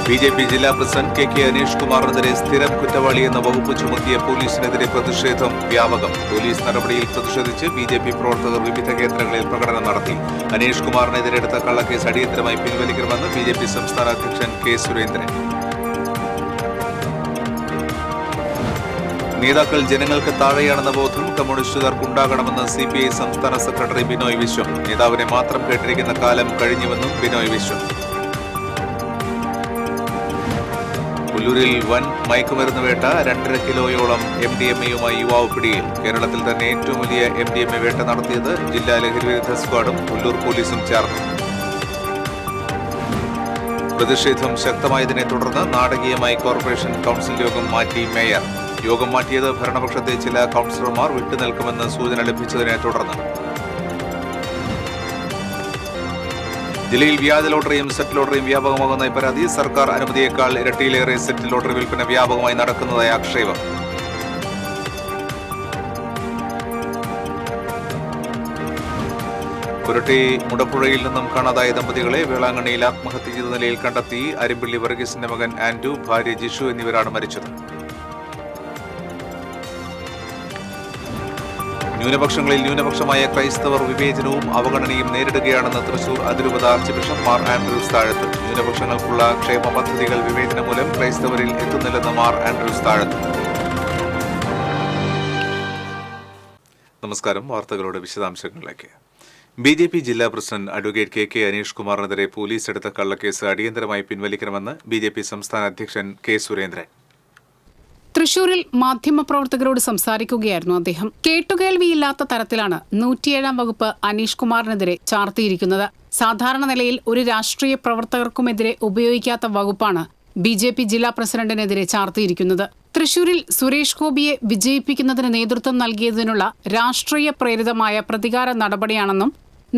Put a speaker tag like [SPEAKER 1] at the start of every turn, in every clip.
[SPEAKER 1] BJP ജില്ലാ president K Aneesh കുമാറിനെതിരെ സ്ഥിരം കുറ്റവാളി എന്ന വകുപ്പ് ചുമത്തിയ പോലീസിനെതിരെ പ്രതിഷേധം വ്യാപകം. പോലീസ് നടപടിയിൽ പ്രതിഷേധിച്ച് ബിജെപി പ്രവർത്തകർ വിവിധ കേന്ദ്രങ്ങളിൽ പ്രകടനം നടത്തി. അനീഷ് കുമാറിനെതിരെ എടുത്ത കള്ളക്കേസ് അടിയന്തരമായി പിൻവലിക്കണമെന്ന് ബിജെപി സംസ്ഥാന അധ്യക്ഷൻ കെ സുരേന്ദ്രൻ. നേതാക്കൾ ജനങ്ങൾക്ക് താഴെയാണെന്ന ബോധം കമ്മ്യൂണിസ്റ്റുകാർക്കുണ്ടാകണമെന്ന് CPI സംസ്ഥാന സെക്രട്ടറി ബിനോയ് വിശ്വം. നേതാവിനെ മാത്രം കേട്ടിരിക്കുന്ന കാലം കഴിഞ്ഞുവെന്നും ബിനോയ് വിശ്വം. പുല്ലൂരിൽ വൻ മയക്കുമരുന്ന് വേട്ട. 2.5 കിലോയോളം MDMA-യുമായി യുവാവ് പിടിയിൽ. കേരളത്തിൽ തന്നെ ഏറ്റവും വലിയ MDMA വേട്ട നടത്തിയത് ജില്ലാ ലഹരിവിരുദ്ധ സ്ക്വാഡും പുല്ലൂർ പോലീസും ചേർന്നു. പ്രതിഷേധം ശക്തമായതിനെ തുടർന്ന് നാടകീയമായി കോർപ്പറേഷൻ കൌൺസിൽ യോഗം മാറ്റി മേയർ. യോഗം മാറ്റിയത് ഭരണപക്ഷത്തെ ചില കൌൺസിലർമാർ വിട്ടുനിൽക്കുമെന്ന് സൂചന ലഭിച്ചതിനെ തുടർന്ന്. ജില്ലയിൽ വ്യാജ ലോട്ടറിയും സെറ്റ് ലോട്ടറിയും വ്യാപകമാകുന്ന പരാതി. സർക്കാർ അനുമതിയേക്കാൾ ഇരട്ടിയിലേറെ സെറ്റ് ലോട്ടറി വിൽപ്പന വ്യാപകമായി നടക്കുന്നതായി ആക്ഷേപം. പുരട്ടി മുടപ്പുഴയിൽ നിന്നും കാണാതായ ദമ്പതികളെ വേളാങ്കണ്ണിയിൽ ആത്മഹത്യ ചെയ്ത നിലയിൽ കണ്ടെത്തി. അരിമ്പിള്ളി വർഗീസിന്റെ മകൻ ആൻഡു, ഭാര്യ ജിഷു എന്നിവരാണ് മരിച്ചത്. ന്യൂനപക്ഷങ്ങളിൽ ന്യൂനപക്ഷമായ ക്രൈസ്തവർ വിവേചനവും അവഗണനയും നേരിടുകയാണെന്ന് തൃശൂർ അതിരൂപത ആർച്ച് ബിഷപ്പ് മാർ ആൻഡ്രൂസ് താഴത്ത്. ന്യൂനപക്ഷങ്ങൾക്കുള്ള ക്ഷേമ പദ്ധതികൾ വിവേചനം മൂലം ക്രൈസ്തവരിൽ എത്തുന്നില്ലെന്ന് മാർ ആൻഡ്രൂസ് താഴത്ത്. നമസ്കാരം. വാർത്തകളുടെ വിശദാംശങ്ങളിലേക്ക്. ബിജെപി ജില്ലാ പ്രസിഡന്റ് അഡ്വക്കേറ്റ് കെ അനീഷ് കുമാറിനെതിരെ പോലീസ് എടുത്ത കള്ളക്കേസ് അടിയന്തരമായി പിൻവലിക്കണമെന്ന് ബിജെപി സംസ്ഥാന അധ്യക്ഷൻ കെ സുരേന്ദ്രൻ.
[SPEAKER 2] തൃശൂരിൽ മാധ്യമപ്രവർത്തകരോട് സംസാരിക്കുകയായിരുന്നു അദ്ദേഹം. കേട്ടുകേൾവിയില്ലാത്ത തരത്തിലാണ് 107-ാം വകുപ്പ് അനീഷ് കുമാറിനെതിരെ ചാർത്തിയിരിക്കുന്നത്. സാധാരണ നിലയിൽ ഒരു രാഷ്ട്രീയ പ്രവർത്തകർക്കുമെതിരെ ഉപയോഗിക്കാത്ത വകുപ്പാണ് BJP ജില്ലാ പ്രസിഡന്റിനെതിരെ ചാർത്തിയിരിക്കുന്നത്. തൃശൂരിൽ സുരേഷ് ഗോപിയെ വിജയിപ്പിക്കുന്നതിന് നേതൃത്വം നൽകിയതിനുള്ള രാഷ്ട്രീയ പ്രേരിതമായ പ്രതികാര നടപടിയാണെന്നും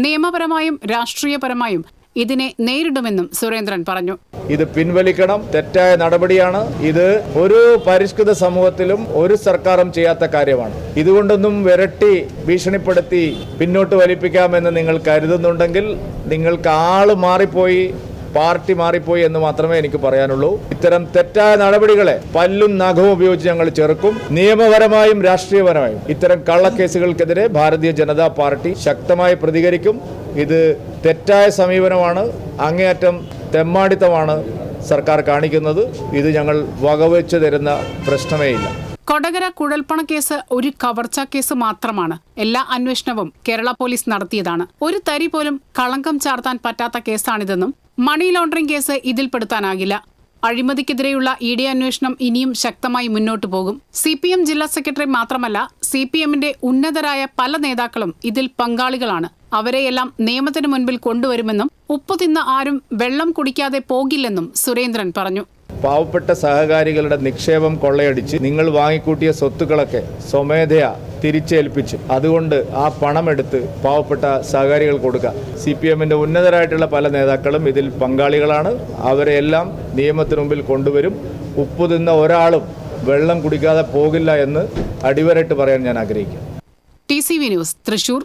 [SPEAKER 2] നിയമപരമായും രാഷ്ട്രീയപരമായും ഇതിനെ നേരിടുമെന്നും സുരേന്ദ്രൻ പറഞ്ഞു.
[SPEAKER 3] ഇത് പിൻവലിക്കണം. തെറ്റായ നടപടിയാണ്. ഇത് ഒരു പരിഷ്കൃത സമൂഹത്തിലും ഒരു സർക്കാരും ചെയ്യാത്ത കാര്യമാണ്. ഇതുകൊണ്ടൊന്നും വിരട്ടി ഭീഷണിപ്പെടുത്തി പിന്നോട്ട് വലിപ്പിക്കാമെന്ന് നിങ്ങൾ കരുതുന്നുണ്ടെങ്കിൽ നിങ്ങൾക്ക് ആള് മാറിപ്പോയി, പാർട്ടി മാറിപ്പോയി എന്ന് മാത്രമേ എനിക്ക് പറയാനുള്ളൂ. ഇത്തരം തെറ്റായ നടപടികളെ പല്ലും നഖവും ഉപയോഗിച്ച് ഞങ്ങൾ ചെറുക്കും. നിയമപരമായും രാഷ്ട്രീയപരമായും ഇത്തരം കള്ളക്കേസുകൾക്കെതിരെ ഭാരതീയ ജനതാ പാർട്ടി ശക്തമായി പ്രതികരിക്കും. ഇത് തെറ്റായ സമീപനമാണ്, അങ്ങേയറ്റം തെമ്മാടിത്തമാണ് സർക്കാർ കാണിക്കുന്നത്. ഇത് ഞങ്ങൾ വകവെച്ചു തരുന്ന പ്രശ്നമേയില്ല.
[SPEAKER 2] കൊടകര കുഴൽപ്പണക്കേസ് ഒരു കവർച്ചാ കേസ് മാത്രമാണ്. എല്ലാ അന്വേഷണവും കേരള പോലീസ് നടത്തിയതാണ്. ഒരു തരി പോലും കളങ്കം ചാർത്താൻ പറ്റാത്ത കേസാണിതെന്നും മണി ലോണ്ടറിംഗ് കേസ് ഇതിൽപ്പെടുത്താനാകില്ല. അഴിമതിക്കെതിരെയുള്ള ED അന്വേഷണം ഇനിയും ശക്തമായി മുന്നോട്ടു പോകും. CPM ജില്ലാ സെക്രട്ടറി മാത്രമല്ല, CPMന്റെ ഉന്നതരായ പല നേതാക്കളും ഇതിൽ പങ്കാളികളാണ്. അവരെയെല്ലാം നിയമത്തിന് മുൻപിൽ കൊണ്ടുവരുമെന്നും ഉപ്പു തിന്ന ആരും വെള്ളം കുടിക്കാതെ പോകില്ലെന്നും സുരേന്ദ്രൻ പറഞ്ഞു.
[SPEAKER 3] പാവപ്പെട്ട സഹകാരികളുടെ നിക്ഷേപം കൊള്ളയടിച്ച് നിങ്ങൾ വാങ്ങിക്കൂട്ടിയ സ്വത്തുക്കളൊക്കെ സ്വമേധയാ തിരിച്ചേൽപ്പിച്ച് അതുകൊണ്ട് ആ പണമെടുത്ത് പാവപ്പെട്ട സഹകാരികൾ കൊടുക്കുക. CPMന്റെ ഉന്നതരായിട്ടുള്ള പല നേതാക്കളും ഇതിൽ പങ്കാളികളാണ്. അവരെല്ലാം നിയമത്തിന് മുമ്പിൽ കൊണ്ടുവരും. ഉപ്പു തിന്ന ഒരാളും വെള്ളം കുടിക്കാതെ പോകില്ല എന്ന് അടിവരയിട്ട് പറയാൻ ഞാൻ ആഗ്രഹിക്കുന്നു.
[SPEAKER 2] TCV news, Thrissur.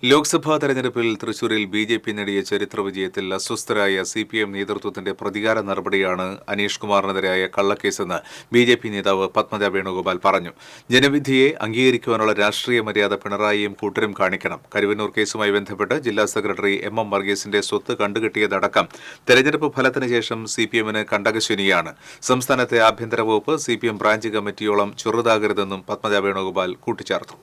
[SPEAKER 1] ലോക്സഭാ തെരഞ്ഞെടുപ്പിൽ തൃശൂരിൽ BJP നേടിയ ചരിത്ര വിജയത്തിൽ അസ്വസ്ഥരായ CPM നേതൃത്വത്തിന്റെ പ്രതികാര നടപടിയാണ് അനീഷ് കുമാറിനെതിരായ കള്ളക്കേസെന്ന് BJP നേതാവ് പത്മജ വേണുഗോപാൽ പറഞ്ഞു. ജനവിധിയെ അംഗീകരിക്കുവാനുള്ള രാഷ്ട്രീയ മര്യാദ പിണറായിയും കൂട്ടരും കാണിക്കണം. കരുവന്നൂർ കേസുമായി ബന്ധപ്പെട്ട് ജില്ലാ സെക്രട്ടറി MM വർഗീസിന്റെ സ്വത്ത് കണ്ടുകെട്ടിയതടക്കം തെരഞ്ഞെടുപ്പ് ഫലത്തിന് ശേഷം CPMന് കണ്ടകശനിയാണ്. സംസ്ഥാനത്തെ ആഭ്യന്തര വകുപ്പ് CPM ബ്രാഞ്ച് കമ്മിറ്റിയോളം ചെറുതാകരുതെന്നും പത്മജ വേണുഗോപാൽ കൂട്ടിച്ചേർത്തു.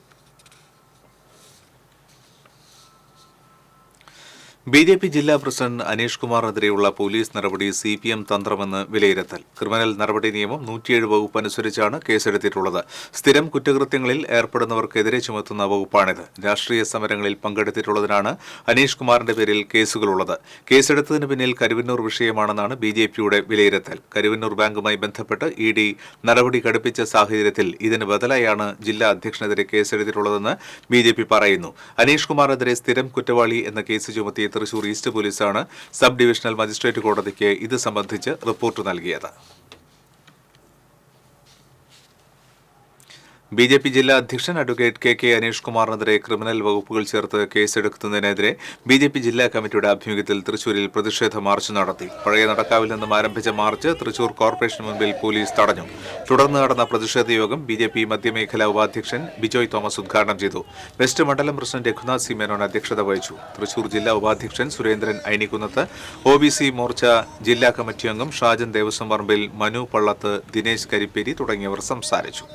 [SPEAKER 1] BJP ജില്ലാ പ്രസിഡന്റ് അനീഷ് കുമാറിനെതിരെയുള്ള പോലീസ് നടപടി CPM തന്ത്രമെന്ന് വിലയിരുത്തൽ. ക്രിമിനൽ നടപടി നിയമം 107 വകുപ്പ് അനുസരിച്ചാണ് കേസെടുത്തിട്ടുള്ളത്. സ്ഥിരം കുറ്റകൃത്യങ്ങളിൽ ഏർപ്പെടുന്നവർക്കെതിരെ ചുമത്തുന്ന വകുപ്പാണിത്. രാഷ്ട്രീയ സമരങ്ങളിൽ പങ്കെടുത്തിട്ടുള്ളതിനാണ് അനീഷ് കുമാറിന്റെ പേരിൽ കേസുകളുള്ളത്. കേസെടുത്തതിന് പിന്നിൽ കരുവന്നൂർ വിഷയമാണെന്നാണ് BJPയുടെ വിലയിരുത്തൽ. കരുവന്നൂർ ബാങ്കുമായി ബന്ധപ്പെട്ട് ED നടപടി കടുപ്പിച്ച സാഹചര്യത്തിൽ ഇതിന് ബദലായാണ് ജില്ലാ അധ്യക്ഷനെതിരെ കേസെടുത്തിട്ടുള്ളതെന്ന് BJP പറയുന്നു. അനീഷ് കുമാറിനെതിരെ സ്ഥിരം കുറ്റവാളി എന്ന കേസ് ചുമത്തിയ തൃശൂർ ഈസ്റ്റ് പോലീസാണ് സബ് ഡിവിഷണൽ മജിസ്ട്രേറ്റ് കോടതിക്ക് ഇത് സംബന്ധിച്ച് റിപ്പോർട്ട് നൽകിയത്. BJP ജില്ലാ അധ്യക്ഷൻ അഡ്വക്കേറ്റ് കെ അനീഷ് കുമാറിനെതിരെ ക്രിമിനൽ വകുപ്പുകൾ ചേർത്ത് കേസെടുക്കുന്നതിനെതിരെ BJP ജില്ലാ കമ്മിറ്റിയുടെ ആഭിമുഖ്യത്തിൽ തൃശൂരിൽ പ്രതിഷേധ മാർച്ച് നടത്തി. പഴയ നടക്കാവിൽ നിന്നും ആരംഭിച്ച മാർച്ച് തൃശൂർ കോർപ്പറേഷന് മുൻപിൽ പോലീസ് തടഞ്ഞു. തുടർന്ന് നടന്ന പ്രതിഷേധ യോഗം BJP മധ്യമേഖലാ ഉപാധ്യക്ഷൻ ബിജോയ് തോമസ് ഉദ്ഘാടനം ചെയ്തു. വെസ്റ്റ് മണ്ഡലം പ്രസിഡന്റ് രഘുനാഥ് സി മേനോൻ അധ്യക്ഷത വഹിച്ചു. തൃശൂർ ജില്ലാ ഉപാധ്യക്ഷൻ സുരേന്ദ്രൻ ഐനിക്കുന്നത്ത്, OBC മോർച്ച ജില്ലാ കമ്മിറ്റി അംഗം ഷാജൻ ദേവസ്വം പറമ്പിൽ, മനു പള്ളത്ത്, ദിനേശ് കരിപ്പേരി തുടങ്ങിയവർ സംസാരിച്ചു.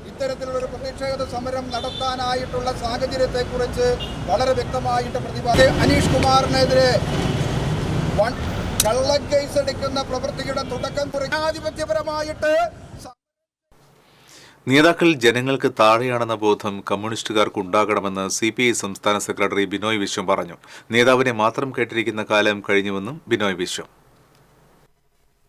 [SPEAKER 4] ഇത്തരത്തിലുള്ള പ്രതിഷേധ സമരം നടത്താനായിട്ടുള്ള സാഹചര്യത്തെക്കുറിച്ച് വളരെ വ്യക്തമായിട്ട് പ്രതിപാദിച്ചു. അനീഷ് കുമാറിനെതിരെ കള്ളക്കേസെടുക്കുന്ന പ്രവൃത്തിയുടെ തുടക്കം ജനാധിപത്യപരമായിട്ട്
[SPEAKER 1] നേതാക്കൾ ജനങ്ങൾക്ക് താഴെയാണെന്ന ബോധം കമ്മ്യൂണിസ്റ്റുകാർക്ക് ഉണ്ടാകണമെന്ന് CPI സംസ്ഥാന സെക്രട്ടറി ബിനോയ് വിശ്വം പറഞ്ഞു. നേതാവിനെ മാത്രം കേട്ടിരിക്കുന്ന കാലം കഴിഞ്ഞുവെന്നും ബിനോയ് വിശ്വം.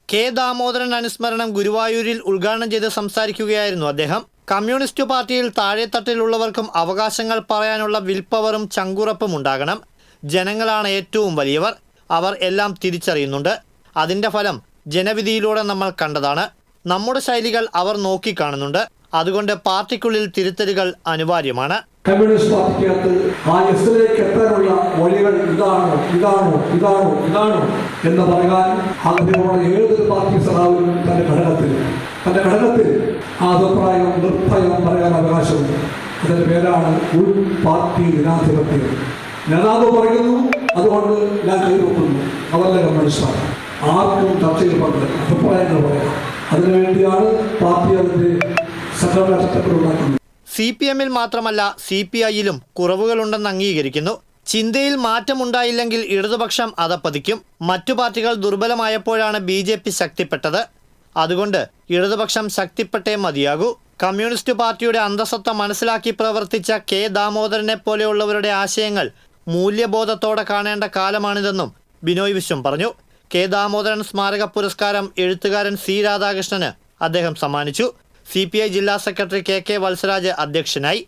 [SPEAKER 5] കെ ദാമോദരൻ അനുസ്മരണം ഗുരുവായൂരിൽ ഉദ്ഘാടനം ചെയ്ത് സംസാരിക്കുകയായിരുന്നു അദ്ദേഹം. കമ്മ്യൂണിസ്റ്റ് പാർട്ടിയിൽ താഴെത്തട്ടിലുള്ളവർക്കും അവകാശങ്ങൾ പറയാനുള്ള വിൽപ്പവറും ചങ്കുറപ്പും ഉണ്ടാകണം. ജനങ്ങളാണ് ഏറ്റവും വലിയവർ. അവർ എല്ലാം തിരിച്ചറിയുന്നുണ്ട്. അതിൻ്റെ ഫലം ജനവിധിയിലൂടെ നമ്മൾ കണ്ടതാണ്. നമ്മുടെ ശൈലികൾ അവർ നോക്കിക്കാണുന്നുണ്ട്. അതുകൊണ്ട് പാർട്ടിക്കുള്ളിൽ തിരുത്തലുകൾ അനിവാര്യമാണ്.
[SPEAKER 6] കമ്മ്യൂണിസ്റ്റ് പാർട്ടിക്കകത്ത് ആ എസിലേക്ക് എത്താനുള്ള വഴികൾ ഇതാണോ എന്ന് പറയാൻ ആഗ്രഹമുള്ള ഏതൊരു പാർട്ടി സഖാവിനും തന്റെ ഘടകത്തിൽ ആ അഭിപ്രായം നിർഭയം പറയാൻ അവകാശമുണ്ട്. അതിന്റെ പേരാണ് ഉൾ പാർട്ടി ജനാധിപത്യം. നേതാവ് പറയുന്നു, അതുകൊണ്ട് ഞാൻ കൈവെക്കുന്നു. അവരുടെ കമ്മ്യൂണിസ്റ്റാണ്. ആർക്കും ചർച്ചയിൽ പങ്കെടുക്കാം, അഭിപ്രായങ്ങൾ പറയാം. അതിനുവേണ്ടിയാണ് പാർട്ടി അതിന്റെ സംഘടനാ ചട്ടങ്ങൾ ഉണ്ടാക്കുന്നത്.
[SPEAKER 5] CPM-ൽ മാത്രമല്ല CPI-യിലും കുറവുകളുണ്ടെന്ന് അംഗീകരിക്കുന്നു. ചിന്തയിൽ മാറ്റമുണ്ടായില്ലെങ്കിൽ ഇടതുപക്ഷം അതപ്പതിക്കും. മറ്റു പാർട്ടികൾ ദുർബലമായപ്പോഴാണ് BJP ശക്തിപ്പെട്ടത്. അതുകൊണ്ട് ഇടതുപക്ഷം ശക്തിപ്പെട്ടേ മതിയാകൂ. കമ്മ്യൂണിസ്റ്റ് പാർട്ടിയുടെ അന്തസ്സത്ത മനസ്സിലാക്കി പ്രവർത്തിച്ച കെ ദാമോദരനെ പോലെയുള്ളവരുടെ ആശയങ്ങൾ മൂല്യബോധത്തോടെ കാണേണ്ട കാലമാണിതെന്നും ബിനോയ് വിശ്വം പറഞ്ഞു. കെ ദാമോദരൻ സ്മാരക പുരസ്കാരം എഴുത്തുകാരൻ C രാധാകൃഷ്ണന് അദ്ദേഹം സമ്മാനിച്ചു. CPI ജില്ലാ സെക്രട്ടറി KK വത്സരാജ് അധ്യക്ഷനായി.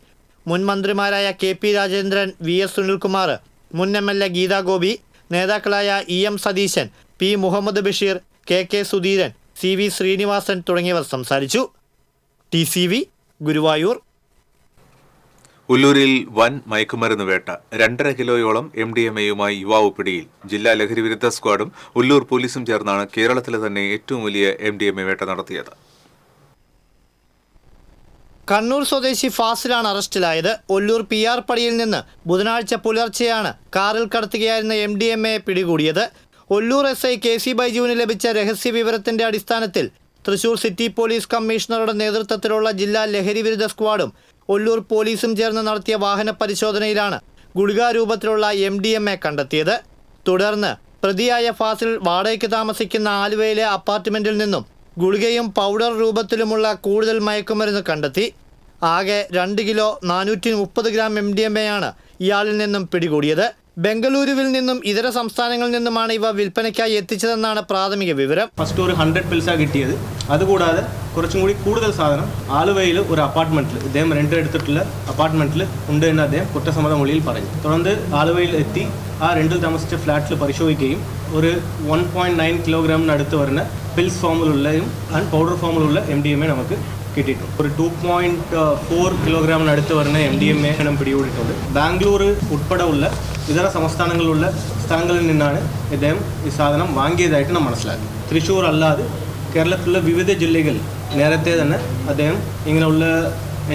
[SPEAKER 5] മുൻ മന്ത്രിമാരായ KP രാജേന്ദ്രൻ, VS സുനിൽകുമാർ, മുൻ MLA ഗീതാ ഗോപി, നേതാക്കളായ EM Satheesan, P Muhammad Basheer, KK Sudheeran, CV Sreenivasan തുടങ്ങിയവർ സംസാരിച്ചു. TCV ഗുരുവായൂർ.
[SPEAKER 1] ഉല്ലൂരിൽ വൻ മയക്കുമരുന്ന് വേട്ട. 2.5 കിലോയോളം MDMA-യുമായി യുവാവ് പിടിയിൽ. ജില്ലാ ലഹരി വിരുദ്ധ സ്ക്വാഡും ഉല്ലൂർ പോലീസും ചേർന്നാണ് കേരളത്തിലെ തന്നെ ഏറ്റവും വലിയ MDMA വേട്ട നടത്തിയത്.
[SPEAKER 5] കണ്ണൂർ സ്വദേശി ഫാസിലാണ് അറസ്റ്റിലായത്. ഒല്ലൂർ PR പടിയിൽ നിന്ന് ബുധനാഴ്ച പുലർച്ചെയാണ് കാറിൽ കടത്തുകയായിരുന്ന MDMA പിടികൂടിയത്. ഒല്ലൂർ SI KC ബൈജുവിന് ലഭിച്ച രഹസ്യ വിവരത്തിന്റെ അടിസ്ഥാനത്തിൽ തൃശൂർ സിറ്റി പോലീസ് കമ്മീഷണറുടെ നേതൃത്വത്തിലുള്ള ജില്ലാ ലഹരി വിരുദ്ധ സ്ക്വാഡും ഒല്ലൂർ പോലീസും ചേർന്ന് നടത്തിയ വാഹന പരിശോധനയിലാണ് ഗുളികാരൂപത്തിലുള്ള MDMA കണ്ടെത്തിയത്. തുടർന്ന് പ്രതിയായ ഫാസിൽ വാടകയ്ക്ക് താമസിക്കുന്ന ആലുവയിലെ അപ്പാർട്ട്മെന്റിൽ നിന്നും ഗുളികയും പൗഡർ രൂപത്തിലുമുള്ള കൂടുതൽ മയക്കുമരുന്ന് കണ്ടെത്തി. ആകെ 2 കിലോ 430 ഗ്രാം MDMA-യാണ് ഇയാളിൽ നിന്നും പിടികൂടിയത്. ബംഗളൂരുവിൽ നിന്നും ഇതര സംസ്ഥാനങ്ങളിൽ നിന്നുമാണ് ഇവ വിൽപ്പനയ്ക്കായി എത്തിച്ചതെന്നാണ് പ്രാഥമിക വിവരം.
[SPEAKER 7] ഫസ്റ്റ് ഒരു 100 പിൽസാണ് കിട്ടിയത്. അതുകൂടാതെ കുറച്ചും കൂടി കൂടുതൽ സാധനം ആലുവയിൽ ഒരു അപ്പാർട്ട്മെന്റിൽ ഇദ്ദേഹം റെന്റ് എടുത്തിട്ടുള്ള അപ്പാർട്ട്മെന്റിൽ ഉണ്ട് എന്ന് അദ്ദേഹം കുറ്റസമ്മത മൊഴിയിൽ പറഞ്ഞു. തുടർന്ന് ആലുവയിൽ എത്തി ആ റെന്റിൽ താമസിച്ച ഫ്ലാറ്റിൽ പരിശോധിക്കുകയും ഒരു 1.9 കിലോഗ്രാമിനടുത്ത് വരുന്ന പിൽസ് ഫോമിലുള്ളയും ആൻഡ് പൗഡർ ഫോമിലുള്ള MDMA നമുക്ക് കിട്ടിയിട്ടുണ്ട്. ഒരു 2.4 കിലോഗ്രാമിനടുത്ത് വരുന്ന MDMA പിടികൂടിയിട്ടുണ്ട്. ബാംഗ്ലൂർ ഉൾപ്പെടെ ഉള്ള ഇതര സംസ്ഥാനങ്ങളിലുള്ള സ്ഥലങ്ങളിൽ നിന്നാണ് ഇദ്ദേഹം ഈ സാധനം വാങ്ങിയതായിട്ട് നാം മനസ്സിലാക്കി. തൃശ്ശൂർ അല്ലാതെ കേരളത്തിലുള്ള വിവിധ ജില്ലകളിൽ നേരത്തെ തന്നെ അദ്ദേഹം ഇങ്ങനെയുള്ള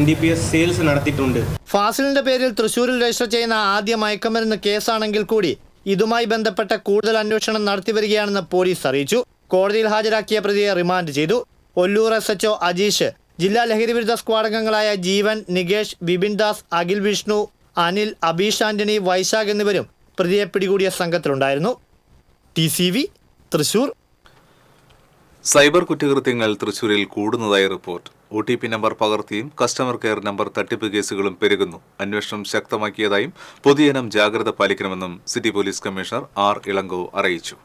[SPEAKER 7] NDPS സെയിൽസ് നടത്തിയിട്ടുണ്ട്.
[SPEAKER 5] ഫാസിലിന്റെ പേരിൽ തൃശ്ശൂരിൽ രജിസ്റ്റർ ചെയ്യുന്ന ആദ്യ മയക്കുമരുന്ന് കേസാണെങ്കിൽ കൂടി ഇതുമായി ബന്ധപ്പെട്ട കൂടുതൽ അന്വേഷണം നടത്തിവരികയാണെന്ന് പോലീസ് അറിയിച്ചു. കോടതിയിൽ ഹാജരാക്കിയ പ്രതിയെ റിമാൻഡ് ചെയ്തു. ഒല്ലൂർ SHO അജീഷ്, ജില്ലാ ലഹരി വിരുദ്ധ സ്ക്വാഡ് അംഗങ്ങളായ ജീവൻ, നികേഷ്, ബിപിൻ ദാസ്, അഖിൽ വിഷ്ണു, അനിൽ, അബീഷ് ആന്റണി, വൈശാഖ് എന്നിവരും പ്രതിയെ പിടികൂടിയ സംഘത്തിലുണ്ടായിരുന്നു. TCV തൃശൂർ.
[SPEAKER 1] സൈബർ കുറ്റകൃത്യങ്ങൾ തൃശൂരിൽ കൂടുന്നതായി റിപ്പോർട്ട്. OTP നമ്പർ പകർത്തിയും കസ്റ്റമർ കെയർ നമ്പർ തട്ടിപ്പ് കേസുകളും പെരുകുന്നു. അന്വേഷണം ശക്തമാക്കിയതായും പൊതുജനം ജാഗ്രത പാലിക്കണമെന്നും city police commissioner R Ilango അറിയിച്ചു.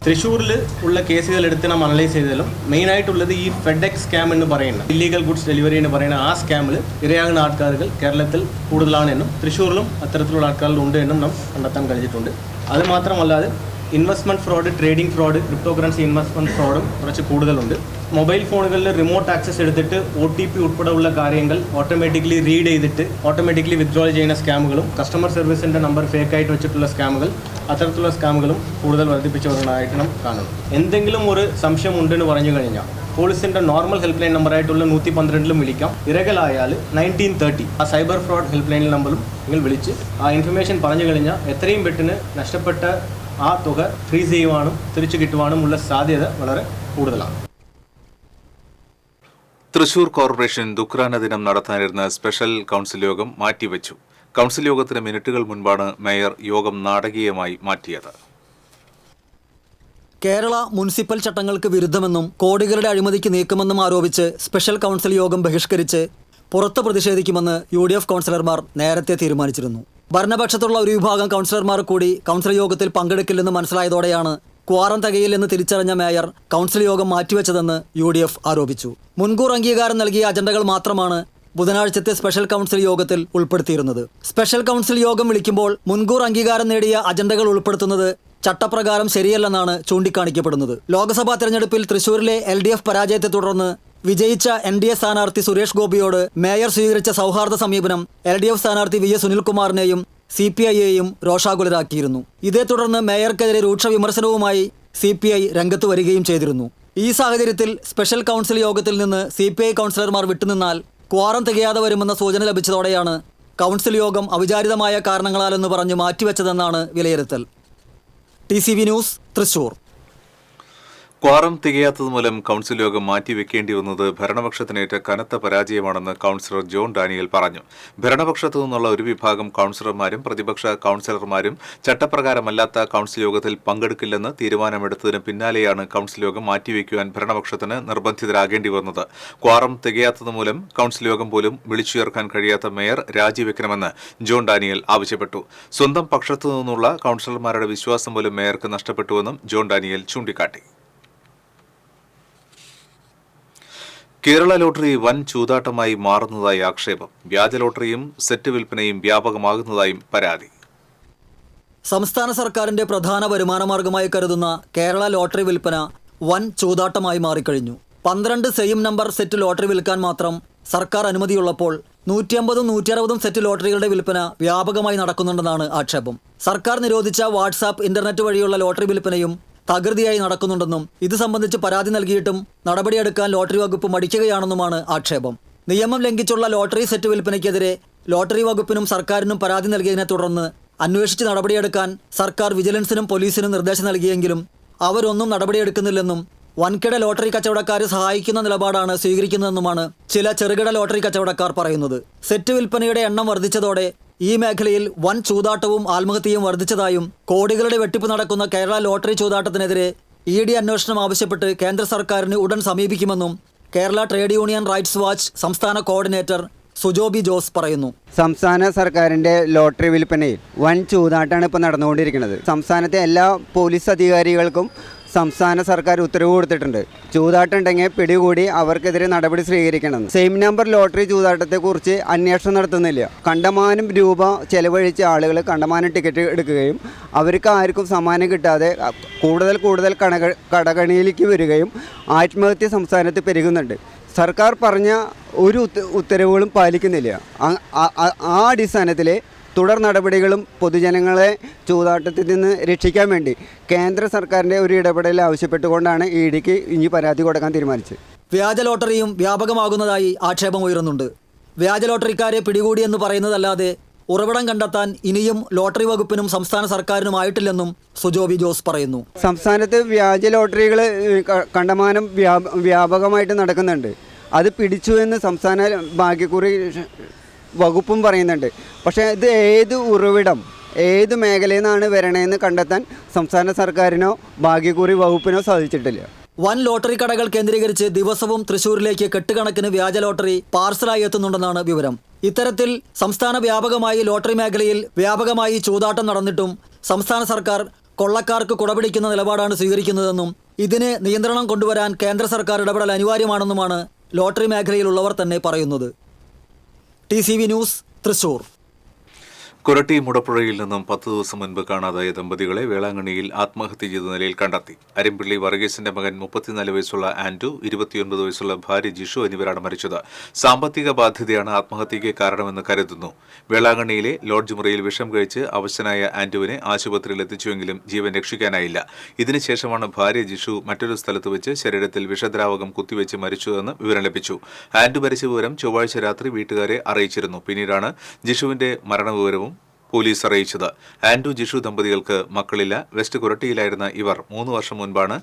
[SPEAKER 7] തൃശ്ശൂരിൽ ഉള്ള കേസുകൾ എടുത്ത് നാം അനലൈസ് ചെയ്താലും മെയിനായിട്ടുള്ളത് ഈ FedEx സ്കാം എന്ന് പറയുന്ന ഇല്ലീഗൽ ഗുഡ്സ് ഡെലിവറി എന്ന് പറയുന്ന ആ സ്കാമിൽ ഇരയാകുന്ന ആൾക്കാരുകൾ കേരളത്തിൽ കൂടുതലാണ് എന്നും തൃശ്ശൂരിലും അത്തരത്തിലുള്ള ആൾക്കാരുണ്ട് എന്നും നാം കണ്ടെത്താൻ കഴിഞ്ഞിട്ടുണ്ട്. അത് മാത്രമല്ലാതെ investment fraud, trading fraud, crypto currency investment ഫ്രോഡും കുറച്ച് കൂടുതലുണ്ട്. മൊബൈൽ ഫോണുകളിൽ റിമോട്ട് ആക്സസ് എടുത്തിട്ട് OTP ഉൾപ്പെടെയുള്ള കാര്യങ്ങൾ ഓട്ടോമാറ്റിക്കലി റീഡ് ചെയ്തിട്ട് ഓട്ടോമാറ്റിക്കലി വിത്ഡ്രോൾ ചെയ്യുന്ന സ്കാമുകളും, കസ്റ്റമർ സർവീസിൻ്റെ നമ്പർ ഫേക്കായിട്ട് വെച്ചിട്ടുള്ള സ്കാമുകൾ, അത്തരത്തിലുള്ള സ്കാമുകളും കൂടുതൽ വർദ്ധിപ്പിച്ചു വരുന്നതായിട്ട് നാം കാണുന്നു. എന്തെങ്കിലും ഒരു സംശയം ഉണ്ടെന്ന് പറഞ്ഞു കഴിഞ്ഞാൽ പോലീസിൻ്റെ നോർമൽ ഹെൽപ്പ് ലൈൻ നമ്പറായിട്ടുള്ള 112 വിളിക്കാം. ഇരകളായാൽ 1930 ആ സൈബർ ഫ്രോഡ് ഹെൽപ്പ് ലൈൻ നമ്പറും നിങ്ങൾ വിളിച്ച് ആ ഇൻഫർമേഷൻ പറഞ്ഞു കഴിഞ്ഞാൽ എത്രയും പെട്ടെന്ന് നഷ്ടപ്പെട്ട ആ തുക ഫ്രീസ് ചെയ്യുവാനും തിരിച്ചു കിട്ടുവാനും ഉള്ള സാധ്യത വളരെ കൂടുതലാണ്.
[SPEAKER 1] തൃശൂർ കോർപ്പറേഷൻ ദുഃഖാന ദിനം നടത്താനിരുന്ന സ്പെഷ്യൽ കൗൺസിൽ യോഗം മാറ്റിവെച്ചു. കൗൺസിൽ യോഗത്തിന് മിനിറ്റുകൾ മുൻപാണ് മേയർ യോഗം നാടകീയമായി മാറ്റിയത്.
[SPEAKER 8] കേരള മുനിസിപ്പൽ ചട്ടങ്ങൾക്ക് വിരുദ്ധമെന്നും കോടികളുടെ അഴിമതിക്ക് നീക്കുമെന്നും ആരോപിച്ച് സ്പെഷ്യൽ കൗൺസിൽ യോഗം ബഹിഷ്കരിച്ച് പുറത്ത് പ്രതിഷേധിക്കുമെന്ന് UDF കൗൺസിലർമാർ നേരത്തെ തീരുമാനിച്ചിരുന്നു. ഭരണപക്ഷത്തുള്ള ഒരു വിഭാഗം കൗൺസിലർമാർ കൂടി കൗൺസിൽ യോഗത്തിൽ പങ്കെടുക്കില്ലെന്ന് മനസ്സിലായതോടെയാണ് ക്വാറം തികയില്ലെന്ന് തിരിച്ചറിഞ്ഞ മേയർ കൗൺസിൽ യോഗം മാറ്റിവെച്ചതെന്ന് UDF ആരോപിച്ചു. മുൻകൂർ അംഗീകാരം നൽകിയ അജണ്ടകൾ മാത്രമാണ് ബുധനാഴ്ചത്തെ സ്പെഷ്യൽ കൗൺസിൽ യോഗത്തിൽ ഉൾപ്പെടുത്തിയിരുന്നത്. സ്പെഷ്യൽ കൗൺസിൽ യോഗം വിളിക്കുമ്പോൾ മുൻകൂർ അംഗീകാരം നേടിയ അജണ്ടകൾ ഉൾപ്പെടുത്തുന്നത് ചട്ടപ്രകാരം ശരിയല്ലെന്നാണ് ചൂണ്ടിക്കാണിക്കപ്പെടുന്നത്. ലോക്സഭാ തെരഞ്ഞെടുപ്പിൽ തൃശൂരിലെ LDF പരാജയത്തെ തുടർന്ന് വിജയിച്ച NDA സ്ഥാനാർത്ഥി സുരേഷ് ഗോപിയോട് മേയർ സ്വീകരിച്ച സൗഹാർദ്ദ സമീപനം LDF സ്ഥാനാർത്ഥി VS സുനിൽകുമാറിനെയും CPIയെയും രോഷാകുലരാക്കിയിരുന്നു. ഇതേ തുടർന്ന് മേയർക്കെതിരെ രൂക്ഷ വിമർശനവുമായി CPI രംഗത്ത് വരികയും ചെയ്തിരുന്നു. ഈ സാഹചര്യത്തിൽ സ്പെഷ്യൽ കൗൺസിൽ യോഗത്തിൽ നിന്ന് CPI കൗൺസിലർമാർ വിട്ടുനിന്നാൽ ക്വാറം തികയാതെ വരുമെന്ന സൂചന ലഭിച്ചതോടെയാണ് കൗൺസിൽ യോഗം അവിചാരിതമായ കാരണങ്ങളാലെന്ന് പറഞ്ഞ് മാറ്റിവെച്ചതെന്നാണ് വിലയിരുത്തൽ. TCV news, Thrissur.
[SPEAKER 1] ക്വാറം തികയാത്തതുമൂലം കൗൺസിൽ യോഗം മാറ്റിവെക്കേണ്ടി വന്നത് ഭരണപക്ഷത്തിനേറ്റ കനത്ത പരാജയമാണെന്ന് കൗൺസിലർ ജോൺ ഡാനിയൽ പറഞ്ഞു. ഭരണപക്ഷത്തു നിന്നുള്ള ഒരു വിഭാഗം കൗൺസിലർമാരും പ്രതിപക്ഷ കൗൺസിലർമാരും ചട്ടപ്രകാരമല്ലാത്ത കൗൺസിൽ യോഗത്തിൽ പങ്കെടുക്കില്ലെന്ന് തീരുമാനമെടുത്തതിന് പിന്നാലെയാണ് കൗൺസിൽ യോഗം മാറ്റിവെക്കുവാൻ ഭരണപക്ഷത്തിന് നിർബന്ധിതരാകേണ്ടി വന്നത്. ക്വാറം തികയാത്തതുമൂലം കൗൺസിൽ യോഗം പോലും വിളിച്ചുയർക്കാൻ കഴിയാത്ത മേയർ രാജിവെക്കണമെന്ന് ജോൺ ഡാനിയൽ ആവശ്യപ്പെട്ടു. സ്വന്തം പക്ഷത്തു നിന്നുള്ള കൗൺസിലർമാരുടെ വിശ്വാസം പോലും മേയർക്ക് നഷ്ടപ്പെട്ടുവെന്നും ജോൺ ഡാനിയൽ ചൂണ്ടിക്കാട്ടി. കേരള ലോട്ടറി വൻ ചൂതാട്ടമായി മാറുന്നതായി ആക്ഷേപം. വ്യാജ ലോട്ടറിയും സെറ്റ് വിൽപ്പനയും വ്യാപകമാകുന്നതായും പരാതി.
[SPEAKER 8] സംസ്ഥാന സർക്കാരിന്റെ പ്രധാന വരുമാനമാർഗമായി കരുതുന്ന കേരള ലോട്ടറി വിൽപ്പന വൻ ചൂതാട്ടമായി മാറിക്കഴിഞ്ഞു. 12 സെയിം നമ്പർ സെറ്റ് ലോട്ടറി വിൽക്കാൻ മാത്രം സർക്കാർ അനുമതിയുള്ളപ്പോൾ 150ഉം 160ഉം സെറ്റ് ലോട്ടറികളുടെ വിൽപ്പന വ്യാപകമായി നടക്കുന്നുണ്ടെന്നാണ് ആക്ഷേപം. സർക്കാർ നിരോധിച്ച വാട്സാപ്പ്, ഇന്റർനെറ്റ് വഴിയുള്ള ലോട്ടറി വിൽപ്പനയും തകൃതിയായി നടക്കുന്നുണ്ടെന്നും ഇത് സംബന്ധിച്ച് പരാതി നൽകിയിട്ടും നടപടിയെടുക്കാൻ ലോട്ടറി വകുപ്പ് മടിക്കുകയാണെന്നുമാണ് ആക്ഷേപം. നിയമം ലംഘിച്ചുള്ള ലോട്ടറി സെറ്റ് വിൽപ്പനയ്ക്കെതിരെ ലോട്ടറി വകുപ്പിനും സർക്കാരിനും പരാതി നൽകിയതിനെ തുടർന്ന് അന്വേഷിച്ച് നടപടിയെടുക്കാൻ സർക്കാർ വിജിലൻസിനും പോലീസിനും നിർദ്ദേശം നൽകിയെങ്കിലും അവരൊന്നും നടപടിയെടുക്കുന്നില്ലെന്നും വൻകിട ലോട്ടറി കച്ചവടക്കാരെ സഹായിക്കുന്ന നിലപാടാണ് സ്വീകരിക്കുന്നതെന്നുമാണ് ചില ചെറുകിട ലോട്ടറി കച്ചവടക്കാർ പറയുന്നത്. സെറ്റ് വിൽപ്പനയുടെ എണ്ണം വർദ്ധിച്ചതോടെ ഈ മേഖലയിൽ വൻ ചൂതാട്ടവും ആത്മഹത്യയും വർദ്ധിച്ചതായും കോടികളുടെ വെട്ടിപ്പ് നടക്കുന്ന കേരള ലോട്ടറി ചൂതാട്ടത്തിനെതിരെ ED അന്വേഷണം ആവശ്യപ്പെട്ട് കേന്ദ്ര സർക്കാരിന് ഉടൻ സമീപിക്കുമെന്നും Kerala trade union rights watch സംസ്ഥാന കോർഡിനേറ്റർ സുജോബി ജോസ് പറയുന്നു.
[SPEAKER 9] സംസ്ഥാന സർക്കാരിൻ്റെ ലോട്ടറി വിൽപ്പനയിൽ വൻ ചൂതാട്ടമാണ് ഇപ്പോൾ നടന്നുകൊണ്ടിരിക്കുന്നത്. സംസ്ഥാനത്തെ എല്ലാ പോലീസ് അധികാരികൾക്കും സംസ്ഥാന സർക്കാർ ഉത്തരവ് കൊടുത്തിട്ടുണ്ട്. ചൂതാട്ടം ഉണ്ടെങ്കിൽ പിടികൂടി അവർക്കെതിരെ നടപടി സ്വീകരിക്കണം. സെയിം നമ്പർ ലോട്ടറി ചൂതാട്ടത്തെക്കുറിച്ച് അന്വേഷണം നടത്തുന്നില്ല. കണ്ടമാനം രൂപ ചെലവഴിച്ച ആളുകൾ കണ്ടമാനം ടിക്കറ്റ് എടുക്കുകയും അവർക്ക് ആർക്കും സമ്മാനം കിട്ടാതെ കൂടുതൽ കടകണിയിലേക്ക് വരികയും ആത്മഹത്യ സംസ്ഥാനത്ത് പെരുകുന്നുണ്ട്. സർക്കാർ പറഞ്ഞ ഒരു ഉത്തരവുകളും പാലിക്കുന്നില്ല. ആ അടിസ്ഥാനത്തിൽ തുടർ നടപടികളും പൊതുജനങ്ങളെ ചൂതാട്ടത്തിൽ നിന്ന് രക്ഷിക്കാൻ വേണ്ടി കേന്ദ്ര സർക്കാരിൻ്റെ ഒരു ഇടപെടൽ ആവശ്യപ്പെട്ടുകൊണ്ടാണ് EDക്ക് ഇനി പരാതി കൊടുക്കാൻ തീരുമാനിച്ചത്.
[SPEAKER 8] വ്യാജ ലോട്ടറിയും വ്യാപകമാകുന്നതായി ആക്ഷേപം ഉയരുന്നുണ്ട്. വ്യാജ ലോട്ടറിക്കാരെ പിടികൂടിയെന്ന് പറയുന്നതല്ലാതെ ഉറവിടം കണ്ടെത്താൻ ഇനിയും ലോട്ടറി വകുപ്പിനും സംസ്ഥാന സർക്കാരിനുമായിട്ടില്ലെന്നും സുജോബി ജോസ് പറയുന്നു.
[SPEAKER 9] സംസ്ഥാനത്ത് വ്യാജ ലോട്ടറികൾ കണ്ടമാനം വ്യാപകമായിട്ട് നടക്കുന്നുണ്ട്. അത് പിടിച്ചു എന്ന് സംസ്ഥാന ഭാഗ്യക്കുറി വകുപ്പും പറയുന്നുണ്ട്. പക്ഷേ ഇത് ഏത് ഉറവിടം, ഏത് മേഖലയിൽ നിന്നാണ് വരണതെന്ന് കണ്ടെത്താൻ സംസ്ഥാന സർക്കാരിനോ ഭാഗ്യക്കുറി വകുപ്പിനോ സാധിച്ചിട്ടില്ല.
[SPEAKER 8] വൻ ലോട്ടറി കടകൾ കേന്ദ്രീകരിച്ച് ദിവസവും തൃശ്ശൂരിലേക്ക് കെട്ടുകണക്കിന് വ്യാജ ലോട്ടറി പാർസലായി എത്തുന്നുണ്ടെന്നാണ് വിവരം. ഇത്തരത്തിൽ സംസ്ഥാന വ്യാപകമായി ലോട്ടറി മേഖലയിൽ വ്യാപകമായി ചൂതാട്ടം നടന്നിട്ടും സംസ്ഥാന സർക്കാർ കൊള്ളക്കാർക്ക് കുടപിടിക്കുന്ന നിലപാടാണ് സ്വീകരിക്കുന്നതെന്നും ഇതിന് നിയന്ത്രണം കൊണ്ടുവരാൻ കേന്ദ്ര സർക്കാർ ഇടപെടൽ അനിവാര്യമാണെന്നുമാണ് ലോട്ടറി മേഖലയിലുള്ളവർ തന്നെ പറയുന്നത്. TCV news, Thrissur.
[SPEAKER 1] കൊരട്ടി മുടപ്പുഴയിൽ നിന്നും 10 ദിവസം മുൻപ് കാണാതായ ദമ്പതികളെ വേളാങ്കണ്ണിയിൽ ആത്മഹത്യ ചെയ്ത നിലയിൽ കണ്ടെത്തി. അരിമ്പിള്ളി വർഗീസിന്റെ മകൻ 34 വയസ്സുള്ള ആൻഡു, 29 വയസ്സുള്ള ഭാര്യ ജിഷു എന്നിവരാണ് മരിച്ചത്. സാമ്പത്തിക ബാധ്യതയാണ് ആത്മഹത്യയ്ക്ക് കാരണമെന്ന് കരുതുന്നു. വേളാങ്കണ്ണിയിലെ ലോഡ്ജ് മുറിയിൽ വിഷം കഴിച്ച് അവശനായ ആൻഡുവിനെ ആശുപത്രിയിൽ എത്തിച്ചുവെങ്കിലും ജീവൻ രക്ഷിക്കാനായില്ല. ഇതിനുശേഷമാണ് ഭാര്യ ജിഷു മറ്റൊരു സ്ഥലത്ത് വെച്ച് ശരീരത്തിൽ വിഷദ്രാവകം കുത്തിവെച്ച് മരിച്ചതെന്ന് വിവരം ലഭിച്ചു. ആൻഡു മരിച്ച വിവരം ചൊവ്വാഴ്ച രാത്രി വീട്ടുകാരെ അറിയിച്ചിരുന്നു. പിന്നീടാണ് ജിഷുവിന്റെ മരണവിവരവും പോലീസ് അറിയിച്ചത്. ആൻഡു ജിഷു ദമ്പതികൾക്ക് മക്കളില്ല. വെസ്റ്റ് കൊരട്ടിയിലായിരുന്ന ഇവർ 3 വർഷം മുൻപാണ്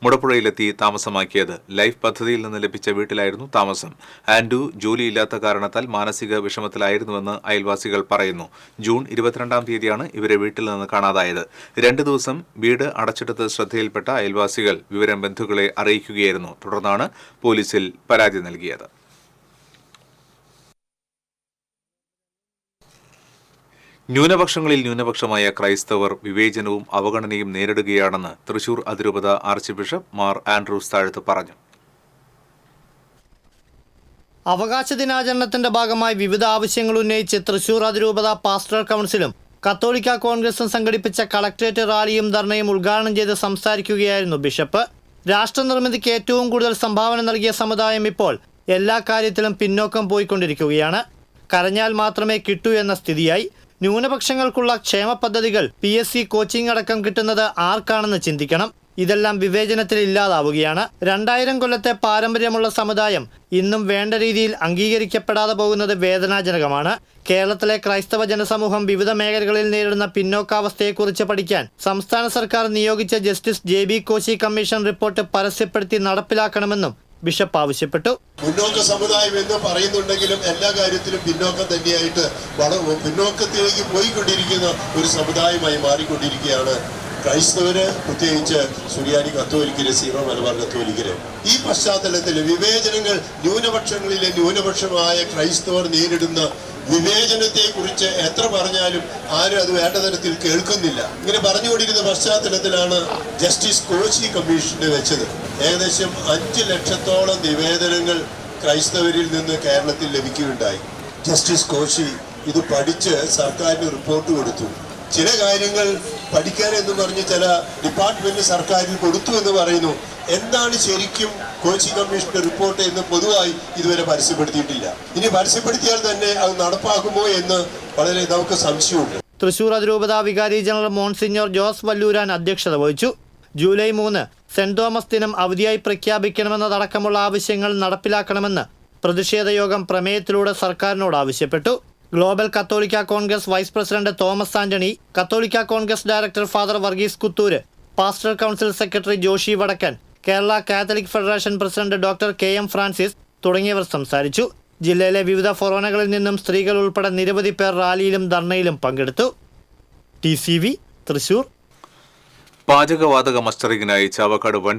[SPEAKER 1] മുടപ്പുഴയിലെത്തി താമസമാക്കിയത്. ലൈഫ് പദ്ധതിയിൽ നിന്ന് ലഭിച്ച വീട്ടിലായിരുന്നു താമസം. ആൻഡു ജോലിയില്ലാത്ത കാരണത്താൽ മാനസിക വിഷമത്തിലായിരുന്നുവെന്ന് അയൽവാസികൾ പറയുന്നു. ജൂൺ 22-ാം തീയതിയാണ് ഇവരെ വീട്ടിൽ നിന്ന് കാണാതായത്. 2 ദിവസം വീട് അടച്ചിട്ടത് ശ്രദ്ധയിൽപ്പെട്ട അയൽവാസികൾ വിവരം ബന്ധുക്കളെ അറിയിക്കുകയായിരുന്നു. തുടർന്നാണ് പോലീസിൽ പരാതി നൽകിയത്. ന്യൂനപക്ഷങ്ങളിൽ ന്യൂനപക്ഷമായ ക്രൈസ്തവർ വിവേചനവും അവഗണനയും നേരിടുകയാണെന്ന് തൃശൂർ അതിരൂപത ആർച്ച് ബിഷപ്പ് മാർ ആൻഡ്രൂസ് താഴത്ത് പറഞ്ഞു.
[SPEAKER 5] അവകാശ ദിനാചരണത്തിന്റെ ഭാഗമായി വിവിധ ആവശ്യങ്ങൾ ഉന്നയിച്ച് തൃശൂർ അതിരൂപത പാസ്റ്ററൽ കൗൺസിലും കത്തോലിക്ക കോൺഗ്രസും സംഘടിപ്പിച്ച കളക്ടറേറ്റ് റാലിയും ധർണയും ഉദ്ഘാടനം ചെയ്ത് സംസാരിക്കുകയായിരുന്നു ബിഷപ്പ്. രാഷ്ട്രനിർമ്മിതിക്ക് ഏറ്റവും കൂടുതൽ സംഭാവന നൽകിയ സമുദായം ഇപ്പോൾ എല്ലാ കാര്യത്തിലും പിന്നോക്കം പോയിക്കൊണ്ടിരിക്കുകയാണ്. കരഞ്ഞാൽ മാത്രമേ കിട്ടൂ എന്ന സ്ഥിതിയായി. ന്യൂനപക്ഷങ്ങൾക്കുള്ള ക്ഷേമ പദ്ധതികൾ, PSC കോച്ചിംഗ് അടക്കം കിട്ടുന്നത് ആർക്കാണെന്ന് ചിന്തിക്കണം. ഇതെല്ലാം വിവേചനത്തിൽ ഇല്ലാതാവുകയാണ്. 2000 കൊല്ലത്തെ പാരമ്പര്യമുള്ള സമുദായം ഇന്നും വേണ്ട രീതിയിൽ അംഗീകരിക്കപ്പെടാതെ പോകുന്നത് വേദനാജനകമാണ്. കേരളത്തിലെ ക്രൈസ്തവ ജനസമൂഹം വിവിധ മേഖലകളിൽ നേരിടുന്ന പിന്നോക്കാവസ്ഥയെക്കുറിച്ച് പഠിക്കാൻ സംസ്ഥാന സർക്കാർ നിയോഗിച്ച justice JB Koshy commission report പരസ്യപ്പെടുത്തി നടപ്പിലാക്കണമെന്നും ബിഷപ്പ് ആവശ്യപ്പെട്ടു.
[SPEAKER 10] മുന്നോക്ക സമുദായം എന്ന് പറയുന്നുണ്ടെങ്കിലും എല്ലാ കാര്യത്തിലും പിന്നോക്കം തന്നെയായിട്ട് പിന്നോക്കത്തിലേക്ക് പോയിക്കൊണ്ടിരിക്കുന്ന ഒരു സമുദായമായി മാറിക്കൊണ്ടിരിക്കുകയാണ് ക്രൈസ്തവര്, പ്രത്യേകിച്ച് സുറിയാനി കത്തോലിക്കര്, സീറോ മലബാർ കത്തോലിക്കര്. ഈ പശ്ചാത്തലത്തിൽ വിവേചനങ്ങൾ, ന്യൂനപക്ഷങ്ങളിലെ ന്യൂനപക്ഷമായ ക്രൈസ്തവർ നേരിടുന്ന വിവേചനത്തെ കുറിച്ച് എത്ര പറഞ്ഞാലും ആരും അത് വേണ്ട തരത്തിൽ കേൾക്കുന്നില്ല. ഇങ്ങനെ പറഞ്ഞുകൊണ്ടിരുന്ന പശ്ചാത്തലത്തിലാണ് ജസ്റ്റിസ് കോശി കമ്മീഷനെ വെച്ചത്. ഏകദേശം 5 ലക്ഷത്തോളം നിവേദനങ്ങൾ ക്രൈസ്തവരിൽ നിന്ന് കേരളത്തിൽ ലഭിക്കുകയുണ്ടായി. ജസ്റ്റിസ് കോശി ഇത് പഠിച്ച് സർക്കാരിന് റിപ്പോർട്ട് കൊടുത്തു. ചില കാര്യങ്ങൾ പഠിക്കാൻ എന്ന് പറഞ്ഞ് ചില ഡിപ്പാർട്ട്മെന്റ് സർക്കാരിൽ കൊടുത്തു എന്ന് പറയുന്നു. എന്താണ് ശരിക്കും കോച്ചി കമ്മീഷന്റെ റിപ്പോർട്ട് എന്ന് പൊതുവായി ഇതുവരെ പരസ്യപ്പെടുത്തിയിട്ടില്ല. ഇനി പരസ്യപ്പെടുത്തിയാൽ തന്നെ അത് നടപ്പാക്കുമോ എന്ന് വളരെ നമുക്ക് സംശയമുണ്ട്.
[SPEAKER 5] തൃശൂർ അതിരൂപത വികാരി ജനറൽ മോൺസിഞ്ഞോർ ജോസ് വല്ലൂരാൻ അധ്യക്ഷത വഹിച്ചു. ജൂലൈ 3 സെന്റ് തോമസ് ദിനം അവധിയായി പ്രഖ്യാപിക്കണമെന്നതടക്കമുള്ള ആവശ്യങ്ങൾ നടപ്പിലാക്കണമെന്ന് പ്രതിഷേധ യോഗം പ്രമേയത്തിലൂടെ സർക്കാരിനോട് ആവശ്യപ്പെട്ടു. Global Catholic Congress vice president Thomas Antony, Catholic Congress director father Varghese Kuthur, pastor council secretary Joshi Vadakkan, Kerala Catholic Federation president doctor KM Francis തുടങ്ങിയവർ സംസാരിച്ചു. ജില്ലയിലെ വിവിധ ഫൊറോനകളിൽ നിന്നും സ്ത്രീകൾ ഉൾപ്പെടെ നിരവധി പേർ റാലിയിലും ധർണയിലും പങ്കെടുത്തു. TCV തൃശൂർ.
[SPEAKER 1] പാചകവാതക മസ്റ്ററിംഗിനായി ചാവക്കാട് വൻ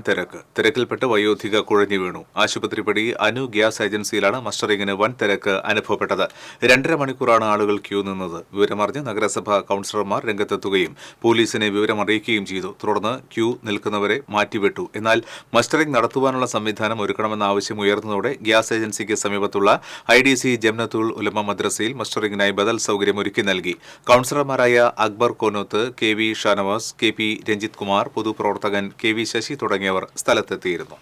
[SPEAKER 1] തിരക്കിൽപ്പെട്ട് വയോധിക കുഴഞ്ഞു വീണു. ആശുപത്രിപ്പടി അനു ഗ്യാസ് ഏജൻസിയിലാണ് മസ്റ്ററിംഗിന് വൻ തിരക്ക് അനുഭവപ്പെട്ടത്. 2.5 മണിക്കൂറാണ് ആളുകൾ ക്യൂ നിന്നത്. വിവരമറിഞ്ഞ് നഗരസഭാ കൌൺസിലർമാർ രംഗത്തെത്തുകയും പോലീസിനെ വിവരമറിയിക്കുകയും ചെയ്തു. തുടർന്ന് ക്യൂ നിൽക്കുന്നവരെ മാറ്റിവിട്ടു. എന്നാൽ മസ്റ്ററിംഗ് നടത്തുവാനുള്ള സംവിധാനം ഒരുക്കണമെന്ന ആവശ്യം ഉയർന്നതോടെ ഗ്യാസ് ഏജൻസിക്ക് സമീപത്തുള്ള IDC ജംനത്തുൽ ഉലമ മദ്രസയിൽ മസ്റ്ററിംഗിനായി ബദൽ സൗകര്യം ഒരുക്കി നൽകി. കൌൺസിലർമാരായ അക്ബർ കോനോത്ത്, KV ഷാനവാസ്, KP രഞ്ജിത്ത് കുമാർ, പൊതുപ്രവർത്തകൻ KV ശശി തുടങ്ങിയവർ സ്ഥലത്തെത്തിയിരുന്നു.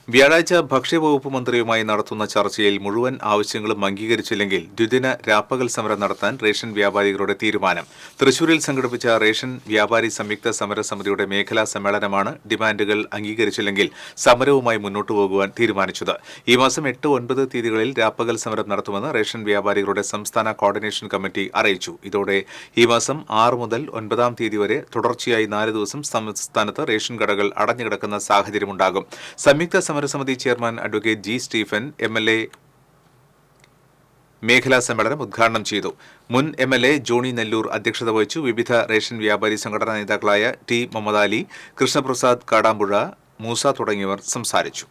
[SPEAKER 1] വ്യാഴാഴ്ച ഭക്ഷ്യവകുപ്പ് മന്ത്രിയുമായി നടത്തുന്ന ചർച്ചയിൽ മുഴുവൻ ആവശ്യങ്ങളും അംഗീകരിച്ചില്ലെങ്കിൽ ദ്വിദിന രാപ്പകൽ സമരം നടത്താൻ റേഷൻ വ്യാപാരികളുടെ തീരുമാനം. തൃശൂരിൽ സംഘടിപ്പിച്ച റേഷൻ വ്യാപാരി സംയുക്ത സമരസമിതിയുടെ മേഖലാ സമ്മേളനമാണ് ഡിമാൻഡുകൾ അംഗീകരിച്ചില്ലെങ്കിൽ സമരവുമായി മുന്നോട്ടു പോകുവാൻ തീരുമാനിച്ചത്. ഈ മാസം 8, 9 തീയതികളിൽ രാപ്പകൽ സമരം നടത്തുമെന്ന് റേഷൻ വ്യാപാരികളുടെ സംസ്ഥാന കോർഡിനേഷൻ കമ്മിറ്റി അറിയിച്ചു. ഇതോടെ ഈ മാസം 6 മുതൽ 9-ാം തീയതി വരെ തുടർച്ചയായി 4 ദിവസം സംസ്ഥാനത്ത് റേഷൻ കടകൾ അടഞ്ഞുകിടക്കുന്ന സാഹചര്യമുണ്ടാകും. സംയുക്ത സമരസമിതി chairman advocate G. Stephen MLA മേഖലാ സമ്മേളനം ഉദ്ഘാടനം ചെയ്തു. മുൻ MLA ജോണി നെല്ലൂർ അധ്യക്ഷത വഹിച്ചു. വിവിധ റേഷൻ വ്യാപാരി സംഘടനാ നേതാക്കളായ T. മുഹമ്മദ് അലി, കൃഷ്ണപ്രസാദ് കാടാമ്പുഴ, മൂസ തുടങ്ങിയവർ സംസാരിച്ചു.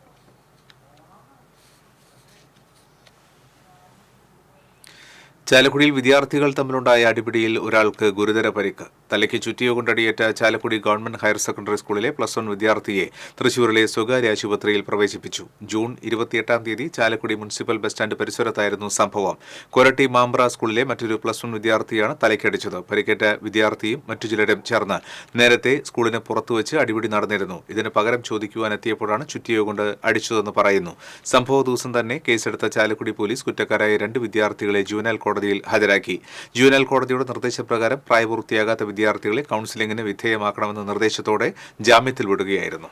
[SPEAKER 1] ചാലക്കുടിയിൽ വിദ്യാർത്ഥികൾ തമ്മിലുണ്ടായ അടിപിടിയിൽ ഒരാൾക്ക് ഗുരുതര പരിക്ക്. തലയ്ക്ക് ചുറ്റിയോ കൊണ്ടടിയേറ്റ ചാലക്കുടി ഗവൺമെന്റ് ഹയർ സെക്കൻഡറി സ്കൂളിലെ +1 വിദ്യാർത്ഥിയെ തൃശൂരിലെ സ്വകാര്യ ആശുപത്രിയിൽ പ്രവേശിപ്പിച്ചു. ജൂൺ 28-ാം തീയതി ചാലക്കുടി മുനിസിപ്പൽ ബസ് സ്റ്റാൻഡ് പരിസരത്തായിരുന്നു സംഭവം. കൊരട്ടി മാമ്പ്ര സ്കൂളിലെ മറ്റൊരു +1 വിദ്യാർത്ഥിയാണ് തലയ്ക്കടിച്ചത്. പരിക്കേറ്റ വിദ്യാർത്ഥിയും മറ്റു ചിലരും ചേർന്ന് നേരത്തെ സ്കൂളിന് പുറത്തുവച്ച് അടിപിടി നടന്നിരുന്നു. ഇതിന് പകരം ചോദിക്കുവാനെത്തിയപ്പോഴാണ് ചുറ്റിയോ കൊണ്ട് അടിച്ചതെന്ന് പറയുന്നു. സംഭവ ദിവസം തന്നെ കേസെടുത്ത ചാലക്കുടി പോലീസ് കുറ്റക്കാരായ 2 വിദ്യാർത്ഥികളെ ജുവനൈൽ കോടതിയിൽ ഹാജരാക്കി. ജുവനൈൽ കോടതിയുടെ നിർദ്ദേശപ്രകാരം പ്രായപൂർത്തിയാകാത്ത വിദ്യാർത്ഥികളെ കൌൺസിലിംഗിന് വിധേയമാക്കണമെന്ന നിർദ്ദേശത്തോടെ ജാമ്യത്തിൽ വിടുകയായിരുന്നു.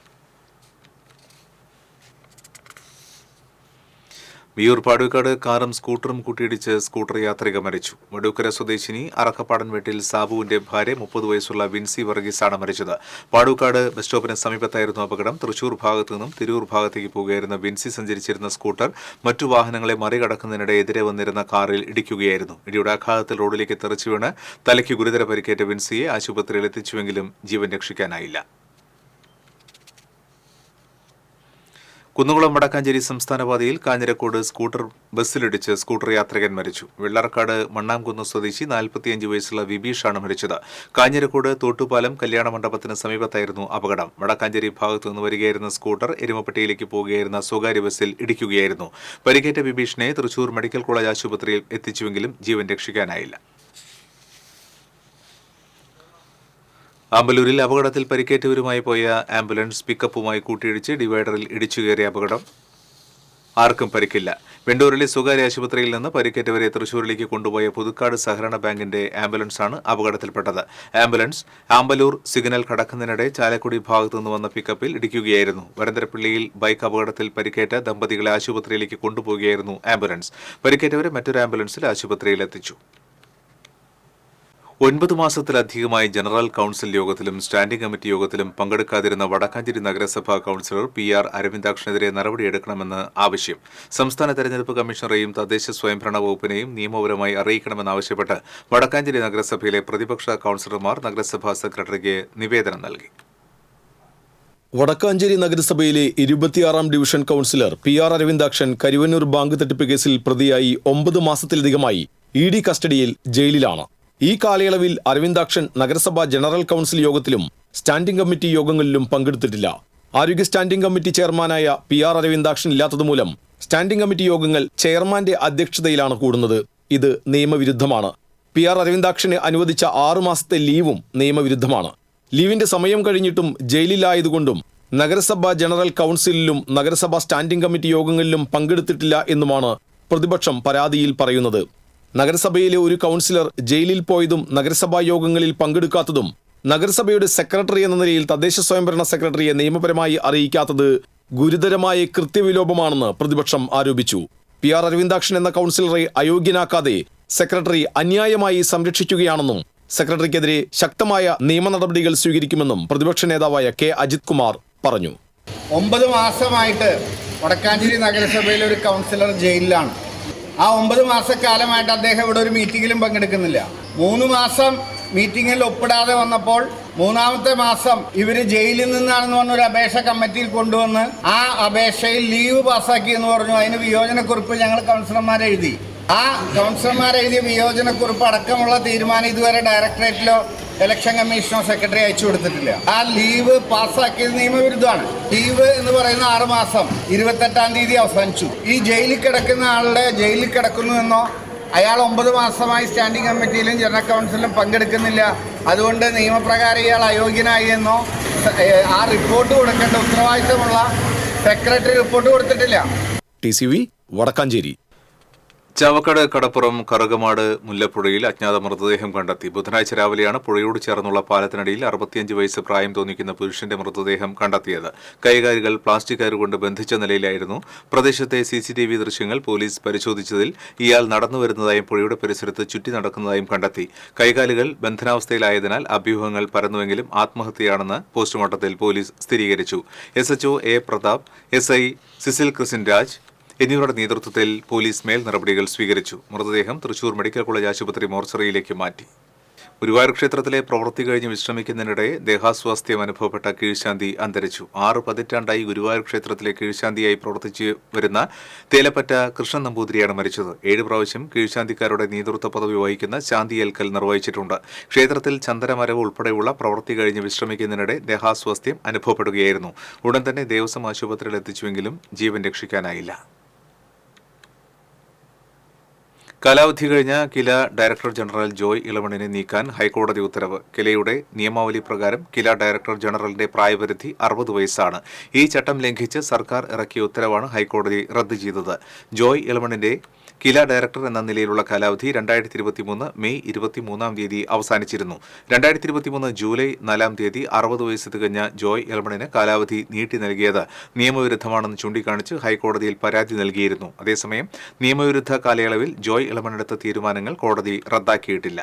[SPEAKER 1] വിയൂർ പാടൂക്കാട് കാറും സ്കൂട്ടറും കൂട്ടിയിടിച്ച് സ്കൂട്ടർ യാത്രിക മരിച്ചു. വടൂക്കര സ്വദേശിനി അറക്കപ്പാടൻ വീട്ടിൽ സാബുവിന്റെ ഭാര്യ 30 വയസ്സുള്ള വിൻസി വർഗീസാണ് മരിച്ചത്. പാടൂക്കാട് ബസ് സ്റ്റോപ്പിന് സമീപത്തായിരുന്നു അപകടം. തൃശൂർ ഭാഗത്തു നിന്നും തിരൂർ ഭാഗത്തേക്ക് പോകുകയായിരുന്ന വിൻസി സഞ്ചരിച്ചിരുന്ന സ്കൂട്ടർ മറ്റു വാഹനങ്ങളെ മറികടക്കുന്നതിനിടെ എതിരെ വന്നിരുന്ന കാറിൽ ഇടിക്കുകയായിരുന്നു. ഇടിയുടെ ആഘാതത്തിൽ റോഡിലേക്ക് തെറിച്ചു വീണ് തലയ്ക്ക് ഗുരുതര പരിക്കേറ്റ വിൻസിയെ ആശുപത്രിയിൽ എത്തിച്ചുവെങ്കിലും ജീവൻ രക്ഷിക്കാനായില്ല. കുന്നുകുളം വടക്കാഞ്ചേരി സംസ്ഥാനപാതയിൽ കാഞ്ഞിരക്കോട് സ്കൂട്ടർ ബസ്സിലിടിച്ച് സ്കൂട്ടർ യാത്രികൻ മരിച്ചു. വെള്ളാർക്കാട് മണ്ണാംകുന്ന് സ്വദേശി 45 വയസ്സുള്ള വിബീഷാണ് മരിച്ചത്. കാഞ്ഞിരക്കോട് തോട്ടുപാലം കല്യാണ മണ്ഡപത്തിന് സമീപത്തായിരുന്നു അപകടം. വടക്കാഞ്ചേരി ഭാഗത്തു നിന്ന് വരികയായിരുന്ന സ്കൂട്ടർ എരുമപ്പെട്ടിയിലേക്ക് പോകുകയായിരുന്ന സ്വകാര്യ ബസ്സിൽ ഇടിക്കുകയായിരുന്നു. പരിക്കേറ്റ വിബീഷിനെ തൃശൂർ മെഡിക്കൽ കോളേജ് ആശുപത്രിയിൽ എത്തിച്ചുവെങ്കിലും ജീവൻ രക്ഷിക്കാനായില്ല. ആമ്പലൂരിൽ അപകടത്തിൽ പരിക്കേറ്റവരുമായി പോയ ആംബുലൻസ് പിക്കപ്പുമായി കൂട്ടിയിടിച്ച് ഡിവൈഡറിൽ ഇടിച്ചുകയറിയ അപകടം. ആർക്കും പരിക്കില്ല. വെണ്ടൂരിലെ സ്വകാര്യ ആശുപത്രിയിൽ നിന്ന് പരിക്കേറ്റവരെ തൃശൂരിലേക്ക് കൊണ്ടുപോയ പുതുക്കാട് സഹകരണ ബാങ്കിന്റെ ആംബുലൻസാണ് അപകടത്തിൽപ്പെട്ടത്. ആംബുലൻസ് ആമ്പലൂർ സിഗ്നൽ കടക്കുന്നതിനിടെ ചാലക്കുടി ഭാഗത്തു നിന്ന് വന്ന പിക്കപ്പിൽ ഇടിക്കുകയായിരുന്നു. വരന്തരപ്പള്ളിയിൽ ബൈക്ക് അപകടത്തിൽ പരിക്കേറ്റ ദമ്പതികളെ ആശുപത്രിയിലേക്ക് കൊണ്ടുപോവുകയായിരുന്നു ആംബുലൻസ്. പരിക്കേറ്റവരെ മറ്റൊരു ആംബുലൻസിൽ ആശുപത്രിയിൽ എത്തിച്ചു. 9 മാസത്തിലധികമായി ജനറൽ കൌൺസിൽ യോഗത്തിലും സ്റ്റാൻഡിംഗ് കമ്മിറ്റി യോഗത്തിലും പങ്കെടുക്കാതിരുന്ന വടക്കാഞ്ചേരി നഗരസഭാ കൌൺസിലർ PR അരവിന്ദാക്ഷനെതിരെ നടപടിയെടുക്കണമെന്ന് ആവശ്യം. സംസ്ഥാന തെരഞ്ഞെടുപ്പ് കമ്മീഷണറെയും തദ്ദേശ സ്വയംഭരണ വകുപ്പിനെയും നിയമപരമായി അറിയിക്കണമെന്നാവശ്യപ്പെട്ട് വടക്കാഞ്ചേരി നഗരസഭയിലെ പ്രതിപക്ഷ കൌൺസിലർമാർ നഗരസഭാ സെക്രട്ടറിക്ക് നിവേദനം നൽകി.
[SPEAKER 11] വടക്കാഞ്ചേരി നഗരസഭയിലെ 26-ാം division councillor PR Aravindakshan Karuvannur bank തട്ടിപ്പ് കേസിൽ പ്രതിയായി 9 മാസത്തിലധികമായി ED കസ്റ്റഡിയിൽ ജയിലിലാണ്. ഈ കാലയളവിൽ അരവിന്ദാക്ഷൻ നഗരസഭാ ജനറൽ കൌൺസിൽ യോഗത്തിലും സ്റ്റാൻഡിംഗ് കമ്മിറ്റി യോഗങ്ങളിലും പങ്കെടുത്തിട്ടില്ല. ആരോഗ്യ സ്റ്റാൻഡിംഗ് കമ്മിറ്റി ചെയർമാനായ PR അരവിന്ദാക്ഷൻ ഇല്ലാത്തതുമൂലം സ്റ്റാൻഡിംഗ് കമ്മിറ്റി യോഗങ്ങൾ ചെയർമാന്റെ അധ്യക്ഷതയിലാണ് കൂടുന്നത്. ഇത് നിയമവിരുദ്ധമാണ്. PR അരവിന്ദാക്ഷന് അനുവദിച്ച 6 മാസത്തെ ലീവും നിയമവിരുദ്ധമാണ്. ലീവിന്റെ സമയം കഴിഞ്ഞിട്ടും ജയിലിലായതുകൊണ്ടും നഗരസഭാ ജനറൽ കൌൺസിലിലും നഗരസഭാ സ്റ്റാൻഡിംഗ് കമ്മിറ്റി യോഗങ്ങളിലും പങ്കെടുത്തിട്ടില്ല എന്നുമാണ് പ്രതിപക്ഷം പരാതിയിൽ പറയുന്നത്. നഗരസഭയിലെ ഒരു കൌൺസിലർ ജയിലിൽ പോയതും നഗരസഭാ യോഗങ്ങളിൽ പങ്കെടുക്കാത്തതും നഗരസഭയുടെ സെക്രട്ടറി എന്ന നിലയിൽ തദ്ദേശ സ്വയംഭരണ സെക്രട്ടറിയെ നിയമപരമായി അറിയിക്കാത്തത് ഗുരുതരമായ കൃത്യവിലോപമാണെന്ന് പ്രതിപക്ഷം ആരോപിച്ചു. PR അരവിന്ദാക്ഷൻ എന്ന കൌൺസിലറെ അയോഗ്യനാക്കാതെ സെക്രട്ടറി അന്യായമായി സംരക്ഷിക്കുകയാണെന്നും സെക്രട്ടറിക്കെതിരെ ശക്തമായ നിയമ നടപടികൾ സ്വീകരിക്കുമെന്നും പ്രതിപക്ഷ നേതാവായ K. അജിത് കുമാർ പറഞ്ഞു.
[SPEAKER 4] 9 മാസമായിട്ട് വടക്കാഞ്ചേരി നഗരസഭയിലെ ഒരു കൗൺസിലർ ജയിലിലാണ്. ആ 9 മാസക്കാലമായിട്ട് അദ്ദേഹം ഇവിടെ ഒരു മീറ്റിങ്ങിലും പങ്കെടുക്കുന്നില്ല. 3 മാസം മീറ്റിങ്ങിൽ ഒപ്പിടാതെ വന്നപ്പോൾ 3-ാമത്തെ മാസം ഇവർ ജയിലിൽ നിന്നാണെന്ന് പറഞ്ഞൊരു അപേക്ഷ കമ്മിറ്റിയിൽ കൊണ്ടുവന്ന് ആ അപേക്ഷയിൽ ലീവ് പാസ്സാക്കി എന്ന് പറഞ്ഞു. അതിന് വിയോജനക്കുറിപ്പ് ഞങ്ങൾ കൗൺസിലർമാരെഴുതി. ആ കൗൺസിലർമാരെഴുതിയ വിയോജനക്കുറിപ്പ് അടക്കമുള്ള തീരുമാനം ഇതുവരെ ഡയറക്ടറേറ്റിലോ ഇലക്ഷൻ കമ്മീഷനോ സെക്രട്ടറി അയച്ചു കൊടുത്തിട്ടില്ല. ആ ലീവ് പാസ്സാക്കിയത് നിയമവിരുദ്ധമാണ്. ലീവ് എന്ന് പറയുന്ന 6 മാസം 28-ാം തീയതി അവസാനിച്ചു. ഈ ജയിലിൽ കിടക്കുന്ന ആളുടെ ജയിലിൽ കിടക്കുന്നുവെന്നോ അയാൾ 9 മാസമായി സ്റ്റാൻഡിംഗ് കമ്മിറ്റിയിലും ജനറൽ കൗൺസിലും പങ്കെടുക്കുന്നില്ല, അതുകൊണ്ട് നിയമപ്രകാരം ഇയാൾ അയോഗ്യനായി എന്നോ ആ റിപ്പോർട്ട് കൊടുക്കേണ്ട ഉത്തരവാദിത്തമുള്ള സെക്രട്ടറി റിപ്പോർട്ട് കൊടുത്തിട്ടില്ല.
[SPEAKER 11] TCV വടക്കാഞ്ചേരി.
[SPEAKER 1] ചാവക്കാട് കടപ്പുറം കറുകമാട് മുല്ലപ്പുഴയിൽ അജ്ഞാത മൃതദേഹം കണ്ടെത്തി. ബുധനാഴ്ച രാവിലെയാണ് പുഴയോട് ചേർന്നുള്ള പാലത്തിനടിയിൽ 65 വയസ്സ് പ്രായം തോന്നിക്കുന്ന പുരുഷന്റെ മൃതദേഹം കണ്ടെത്തിയത്. കൈകാലുകൾ പ്ലാസ്റ്റിക് കയറുകൊണ്ട് ബന്ധിച്ച നിലയിലായിരുന്നു. പ്രദേശത്തെ CCTV ദൃശ്യങ്ങൾ പോലീസ് പരിശോധിച്ചതിൽ ഇയാൾ നടന്നുവരുന്നതായും പുഴയുടെ പരിസരത്ത് ചുറ്റി നടക്കുന്നതായും കണ്ടെത്തി. കൈകാലുകൾ ബന്ധനാവസ്ഥയിലായതിനാൽ അഭ്യൂഹങ്ങൾ പരന്നുവെങ്കിലും ആത്മഹത്യയാണെന്ന് പോസ്റ്റ്മോർട്ടത്തിൽ പോലീസ് സ്ഥിരീകരിച്ചു. SHO A. Pratap, SI സിസിൽ ക്രിസിൻ Raj എന്നിവരുടെ നേതൃത്വത്തിൽ പോലീസ് മേൽ നടപടികൾ സ്വീകരിച്ചു. മൃതദേഹം തൃശൂർ മെഡിക്കൽ കോളേജ് ആശുപത്രി മോർച്ചറിയിലേക്ക് മാറ്റി. ഗുരുവായൂർ ക്ഷേത്രത്തിലെ പ്രവൃത്തി കഴിഞ്ഞ് വിശ്രമിക്കുന്നതിനിടെ ദേഹാസ്വാസ്ഥ്യം അനുഭവപ്പെട്ട കീഴ്ശാന്തി അന്തരിച്ചു. 6 പതിറ്റാണ്ടായി ഗുരുവായൂർ ക്ഷേത്രത്തിലെ കീഴ്ശാന്തിയായി പ്രവർത്തിച്ചു വരുന്ന തേലപ്പറ്റ കൃഷ്ണൻ നമ്പൂതിരിയാണ് മരിച്ചത്. 7 പ്രാവശ്യം കീഴ്ശാന്തിക്കാരുടെ നേതൃത്വ പദവി വഹിക്കുന്ന ശാന്തിയേൽക്കൽ നിർവഹിച്ചിട്ടുണ്ട്. ക്ഷേത്രത്തിൽ ചന്ദനമരവ് ഉൾപ്പെടെയുള്ള പ്രവൃത്തി കഴിഞ്ഞ് വിശ്രമിക്കുന്നതിനിടെ ദേഹാസ്വാസ്ഥ്യം അനുഭവപ്പെടുകയായിരുന്നു. ഉടൻ തന്നെ ദേവസ്വം ആശുപത്രിയിൽ എത്തിച്ചുവെങ്കിലും ജീവൻ രക്ഷിക്കാനായില്ല. കാലാവധി കഴിഞ്ഞ കില ഡയറക്ടർ ജനറൽ ജോയ് ഇളമണിനെ നീക്കാൻ ഹൈക്കോടതി ഉത്തരവ്. കിലയുടെ നിയമാവലി പ്രകാരം കില ഡയറക്ടർ ജനറലിന്റെ പ്രായപരിധി 60 വയസ്സാണ്. ഈ ചട്ടം ലംഘിച്ച് സർക്കാർ ഇറക്കിയ ഉത്തരവാണ് ഹൈക്കോടതി റദ്ദ് ചെയ്തത്. ജോയ് ഇളമണിന്റെ കില ഡയറക്ടർ എന്ന നിലയിലുള്ള കാലാവധി 2023 മെയ് 23-ാം തീയതി അവസാനിച്ചിരുന്നു. 2023 ജൂലൈ 4-ാം തീയതി 60 വയസ്സ് തികഞ്ഞ ജോയ് ഇളമണിന് കാലാവധി നീട്ടി നൽകിയത് നിയമവിരുദ്ധമാണെന്ന് ചൂണ്ടിക്കാണിച്ച് ഹൈക്കോടതിയിൽ പരാതി നൽകിയിരുന്നു. അതേസമയം നിയമവിരുദ്ധ കാലയളവിൽ ജോയ് ഇളമണെടുത്ത തീരുമാനങ്ങൾ കോടതി റദ്ദാക്കിയിട്ടില്ല.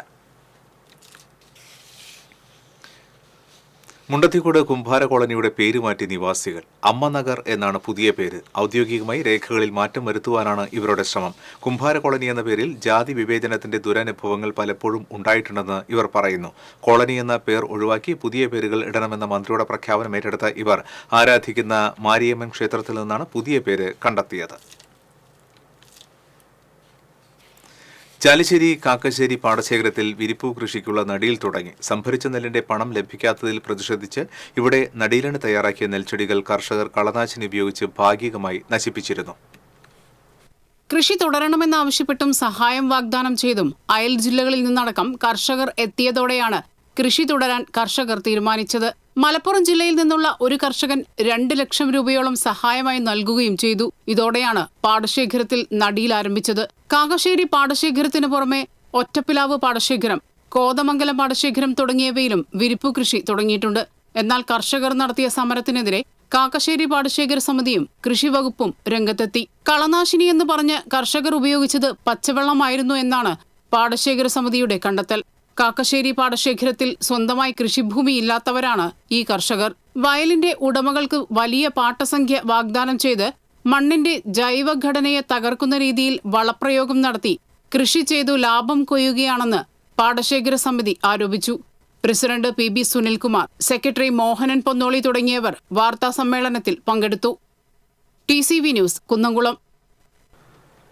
[SPEAKER 1] മുണ്ടത്തിക്കോട് കുംഭാര കോളനിയുടെ പേര് മാറ്റി നിവാസികൾ. അമ്മ നഗർ എന്നാണ് പുതിയ പേര്. ഔദ്യോഗികമായി രേഖകളിൽ മാറ്റം വരുത്തുവാനാണ് ഇവരുടെ ശ്രമം. കുംഭാര കോളനി എന്ന പേരിൽ ജാതി വിവേചനത്തിന്റെ ദുരനുഭവങ്ങൾ പലപ്പോഴും ഉണ്ടായിട്ടുണ്ടെന്ന് ഇവർ പറയുന്നു. കോളനി എന്ന പേർ ഒഴിവാക്കി പുതിയ പേരുകൾ ഇടണമെന്ന മന്ത്രിയുടെ പ്രഖ്യാപനം ഏറ്റെടുത്ത ഇവർ ആരാധിക്കുന്ന മാരിയമ്മൻ ക്ഷേത്രത്തിൽ നിന്നാണ് പുതിയ പേര് കണ്ടെത്തിയത്. ചാലിശ്ശേരി കാക്കശ്ശേരി പാടശേഖരത്തിൽ വിരിപ്പു കൃഷിക്കുള്ള നടീൽ തുടങ്ങി. സംഭരിച്ച നെല്ലിന്റെ പണം ലഭിക്കാത്തതിൽ പ്രതിഷേധിച്ച് ഇവിടെ നടീലിന് തയ്യാറാക്കിയ നെൽച്ചെടികൾ കർഷകർ കളനാശിനി ഉപയോഗിച്ച് ഭാഗികമായി നശിപ്പിച്ചിരുന്നു.
[SPEAKER 2] കൃഷി തുടരണമെന്നാവശ്യപ്പെട്ടും സഹായം വാഗ്ദാനം ചെയ്തും അയൽ ജില്ലകളിൽ നിന്നടക്കം കർഷകർ എത്തിയതോടെയാണ് കൃഷി തുടരാൻ കർഷകർ തീരുമാനിച്ചത്. മലപ്പുറം ജില്ലയിൽ നിന്നുള്ള ഒരു കർഷകൻ 2 ലക്ഷം രൂപയോളം സഹായമായി നൽകുകയും ചെയ്തു. ഇതോടെയാണ് പാടശേഖരത്തിൽ നടീൽ ആരംഭിച്ചത്. കാക്കശ്ശേരി പാടശേഖരത്തിനു പുറമെ ഒറ്റപ്പിലാവ് പാടശേഖരം, കോതമംഗലം പാടശേഖരം തുടങ്ങിയവയിലും വിരിപ്പു കൃഷി തുടങ്ങിയിട്ടുണ്ട്. എന്നാൽ കർഷകർ നടത്തിയ സമരത്തിനെതിരെ കാക്കശ്ശേരി പാടശേഖര സമിതിയും കൃഷിവകുപ്പും രംഗത്തെത്തി. കളനാശിനി എന്ന് പറഞ്ഞ് കർഷകർ ഉപയോഗിച്ചത് പച്ചവെള്ളമായിരുന്നു എന്നാണ് പാടശേഖര സമിതിയുടെ കണ്ടെത്തൽ. കാക്കശ്ശേരി പാടശേഖരത്തിൽ സ്വന്തമായി കൃഷിഭൂമിയില്ലാത്തവരാണ് ഈ കർഷകർ. വയലിന്റെ ഉടമകൾക്ക് വലിയ പാട്ടസംഖ്യ വാഗ്ദാനം ചെയ്ത് മണ്ണിന്റെ ജൈവഘടനയെ തകർക്കുന്ന രീതിയിൽ വളപ്രയോഗം നടത്തി കൃഷി ചെയ്തു ലാഭം കൊയ്യുകയാണെന്ന് പാടശേഖര സമിതി ആരോപിച്ചു. President PB Sunilkumar, secretary Mohanan Ponnoli തുടങ്ങിയവർ വാർത്താസമ്മേളനത്തിൽ പങ്കെടുത്തു. TCV news, Kunnamkulam.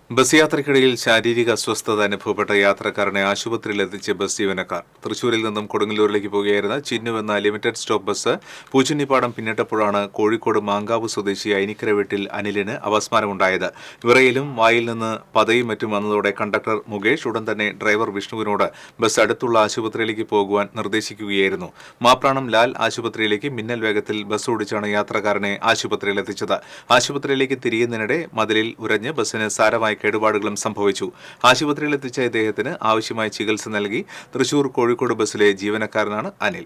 [SPEAKER 1] ബസ് യാത്രയ്ക്കിടയിൽ ശാരീരിക അസ്വസ്ഥത അനുഭവപ്പെട്ട യാത്രക്കാരനെ ആശുപത്രിയിലെത്തിച്ച് ബസ് ജീവനക്കാർ. തൃശൂരിൽ നിന്നും കൊടുങ്ങല്ലൂരിലേക്ക് പോകുകയായിരുന്ന ചിന്നു എന്ന ലിമിറ്റഡ് സ്റ്റോപ്പ് ബസ് പൂച്ചന്നിപ്പാടം പിന്നിട്ടപ്പോഴാണ് കോഴിക്കോട് മാങ്കാവ് സ്വദേശി ഐനിക്കര വീട്ടിൽ അനിലിന് അപസ്മാരമുണ്ടായത്. വിറയിലും വായിൽ നിന്ന് പതയും മറ്റും വന്നതോടെ കണ്ടക്ടർ മുകേഷ് ഉടൻ തന്നെ ഡ്രൈവർ വിഷ്ണുവിനോട് ബസ് അടുത്തുള്ള ആശുപത്രിയിലേക്ക് പോകുവാൻ നിർദ്ദേശിക്കുകയായിരുന്നു. മാപ്രാണം ലാൽ ആശുപത്രിയിലേക്ക് മിന്നൽ വേഗത്തിൽ ബസ് ഓടിച്ചാണ് യാത്രക്കാരനെ ആശുപത്രിയിലെത്തിച്ചത്. ആശുപത്രിയിലേക്ക് തിരിയുന്നതിനിടെ മതിലിൽ ഉരഞ്ഞ് ബസ്സിന് സാരമായി കേടുപാടുകളും സംഭവിച്ചു. ആശുപത്രിയിലെത്തിച്ച ഇദ്ദേഹത്തിന് ആവശ്യമായ ചികിത്സ നൽകി. തൃശൂർ കോഴിക്കോട് ബസ്സിലെ ജീവനക്കാരനാണ് Anil.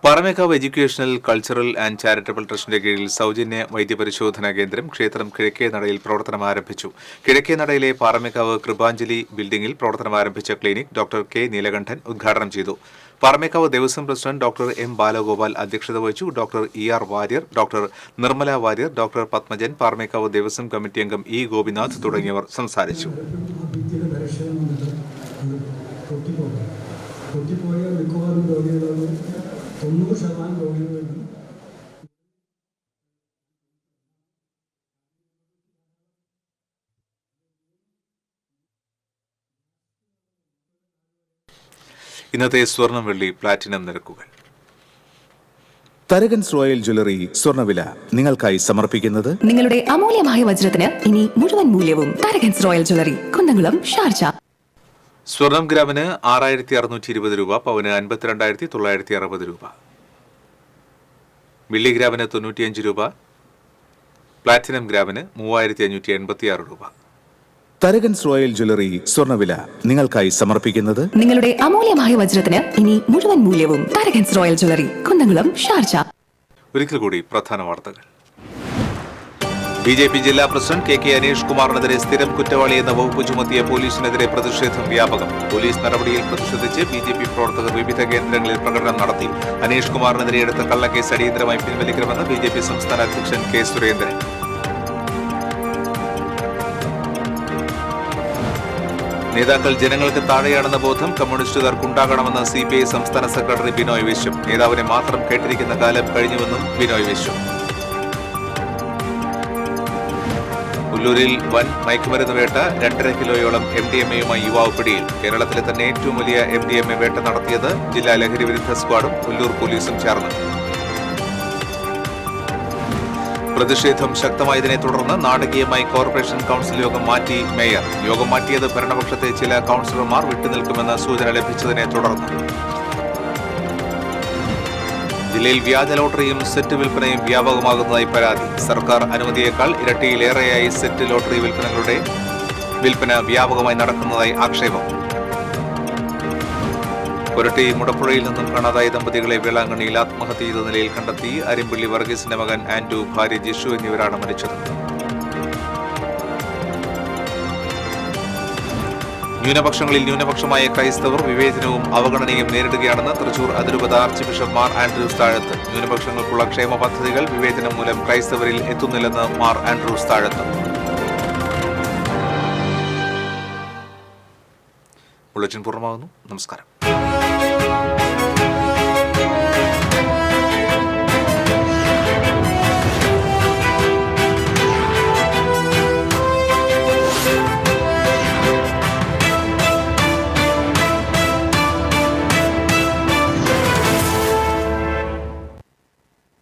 [SPEAKER 1] Paramekkavu educational, cultural and charitable ട്രസ്റ്റിന്റെ കീഴിൽ സൗജന്യ വൈദ്യപരിശോധനാ കേന്ദ്രം ക്ഷേത്രം കിഴക്കേ നടയിൽ പ്രവർത്തനം ആരംഭിച്ചു. കിഴക്കേ നടയിലെ പാറമേക്കാവ് കൃപാഞ്ജലി ബിൽഡിംഗിൽ പ്രവർത്തനം ആരംഭിച്ച ക്ലിനിക് ഡോക്ടർ K നീലകണ്ഠൻ ഉദ്ഘാടനം ചെയ്തു. Paramekkavu Devaswom president doctor M Balagopal അധ്യക്ഷത വഹിച്ചു. Doctor ER Warrier, doctor Nirmala Warrier, doctor Padmajan, Paramekkavu Devaswom committee അംഗം E ഗോപിനാഥ് തുടങ്ങിയവർ സംസാരിച്ചു. ഇന്നത്തെ സ്വർണം, വെള്ളി, പ്ലാറ്റിനം നിരക്കുകൾ.
[SPEAKER 12] തരകൻസ് റോയൽ ജ്വല്ലറി സ്വർണ്ണവില നിങ്ങൾക്കായി സമർപ്പിക്കുന്നത്
[SPEAKER 13] നിങ്ങളുടെ അമൂല്യമായ വജ്രത്തിന് ഇനി മുഴുവൻ മൂല്യവും Tharakans royal jewellery, Kunnamkulam, Sharjah.
[SPEAKER 1] സ്വർണം ഗ്രാമിന് 6620 രൂപ, പവന് 52,960 രൂപ, വെള്ളി ഗ്രാമിന് 95 രൂപ, പ്ലാറ്റിനം ഗ്രാമിന് 3586 രൂപ.
[SPEAKER 12] തരകൻസ് റോയൽ ജ്വല്ലറി സ്വർണ്ണവില നിങ്ങൾക്കായി സമർപ്പിക്കുന്നത്
[SPEAKER 13] നിങ്ങളുടെ അമൂല്യമായ വജ്രത്തിന് ഇനി മുഴുവൻ മൂല്യവും Tharakans royal jewellery, Kunnamkulam, Sharjah.
[SPEAKER 1] ഒരിക്കൽ കൂടി പ്രധാന വാർത്തകൾ. BJP ജില്ലാ പ്രസിഡന്റ് KK അനീഷ് കുമാറിനെതിരെ സ്ഥിരം കുറ്റവാളി എന്ന വകുപ്പ് ചുമത്തിയ പോലീസിനെതിരെ പ്രതിഷേധം വ്യാപകം. പോലീസ് നടപടിയിൽ പ്രതിഷേധിച്ച് BJP പ്രവർത്തകർ വിവിധ കേന്ദ്രങ്ങളിൽ പ്രകടനം നടത്തി. അനീഷ് കുമാറിനെതിരെ എടുത്ത കള്ളക്കേസ് അടിയന്തരമായി പിൻവലിക്കണമെന്ന് BJP സംസ്ഥാന അധ്യക്ഷൻ K സുരേന്ദ്രൻ. നേതാക്കൾ ജനങ്ങൾക്ക് താഴെയാണെന്ന ബോധം കമ്മ്യൂണിസ്റ്റുകാർക്കുണ്ടാകണമെന്ന് CPI സംസ്ഥാന സെക്രട്ടറി ബിനോയ് വിശ്വം. നേതാവിനെ മാത്രം കേട്ടിരിക്കുന്ന കാലം കഴിഞ്ഞുവെന്നും ബിനോയ് വിശ്വം. ഉല്ലൂരിൽ വൻ മയക്കുമരുന്ന് വേട്ട, 2.5 കിലോയോളം MDMA-യുമായി യുവാവ് പിടിയിൽ. കേരളത്തിലെ തന്നെ ഏറ്റവും വലിയ MDMA വേട്ട നടത്തിയത് ജില്ലാ ലഹരി വിരുദ്ധ സ്ക്വാഡും ഉല്ലൂർ പോലീസും ചേർന്ന്. പ്രതിഷേധം ശക്തമായതിനെ തുടർന്ന് നാടകീയമായി കോർപ്പറേഷൻ കൌൺസിൽ യോഗം മാറ്റി മേയർ. യോഗം മാറ്റിയത് ഭരണപക്ഷത്തെ ചില കൌൺസിലർമാർ വിട്ടുനിൽക്കുമെന്ന സൂചന ലഭിച്ചതിനെ തുടർന്ന്. ജില്ലയിൽ വ്യാജ ലോട്ടറിയും സെറ്റ് വിൽപ്പനയും വ്യാപകമാകുന്നതായി പരാതി. സർക്കാർ അനുമതിയേക്കാൾ ഇരട്ടിയിലേറെയായി സെറ്റ് ലോട്ടറി വിൽപ്പന വ്യാപകമായി നടക്കുന്നതായി ആക്ഷേപം. കൊരട്ടി മുടപ്പുഴയിൽ നിന്നും കാണാതായ ദമ്പതികളെ വേളാങ്കണ്ണിയിൽ ആത്മഹത്യ ചെയ്ത നിലയിൽ കണ്ടെത്തി. അരിമ്പള്ളി വർഗീസിന്റെ മകൻ ആൻഡു, ഭാര്യ ജിഷു എന്നിവരാണ് മരിച്ചത്. ന്യൂനപക്ഷങ്ങളിൽ ന്യൂനപക്ഷമായ ക്രൈസ്തവർ വിവേചനവും അവഗണനയും നേരിടുകയാണെന്ന് തൃശൂർ അതിരൂപത ആർച്ച് ബിഷപ്പ് മാർ ആൻഡ്രൂസ് താഴത്ത്. ന്യൂനപക്ഷങ്ങൾക്കുള്ള ക്ഷേമ പദ്ധതികൾ വിവേചനം മൂലം ക്രൈസ്തവരിൽ എത്തുന്നില്ലെന്ന് മാർ ആൻഡ്രൂസ് താഴത്ത്. ബുള്ളറ്റിൻ പൂർണ്ണമാകുന്നു. നമസ്കാരം.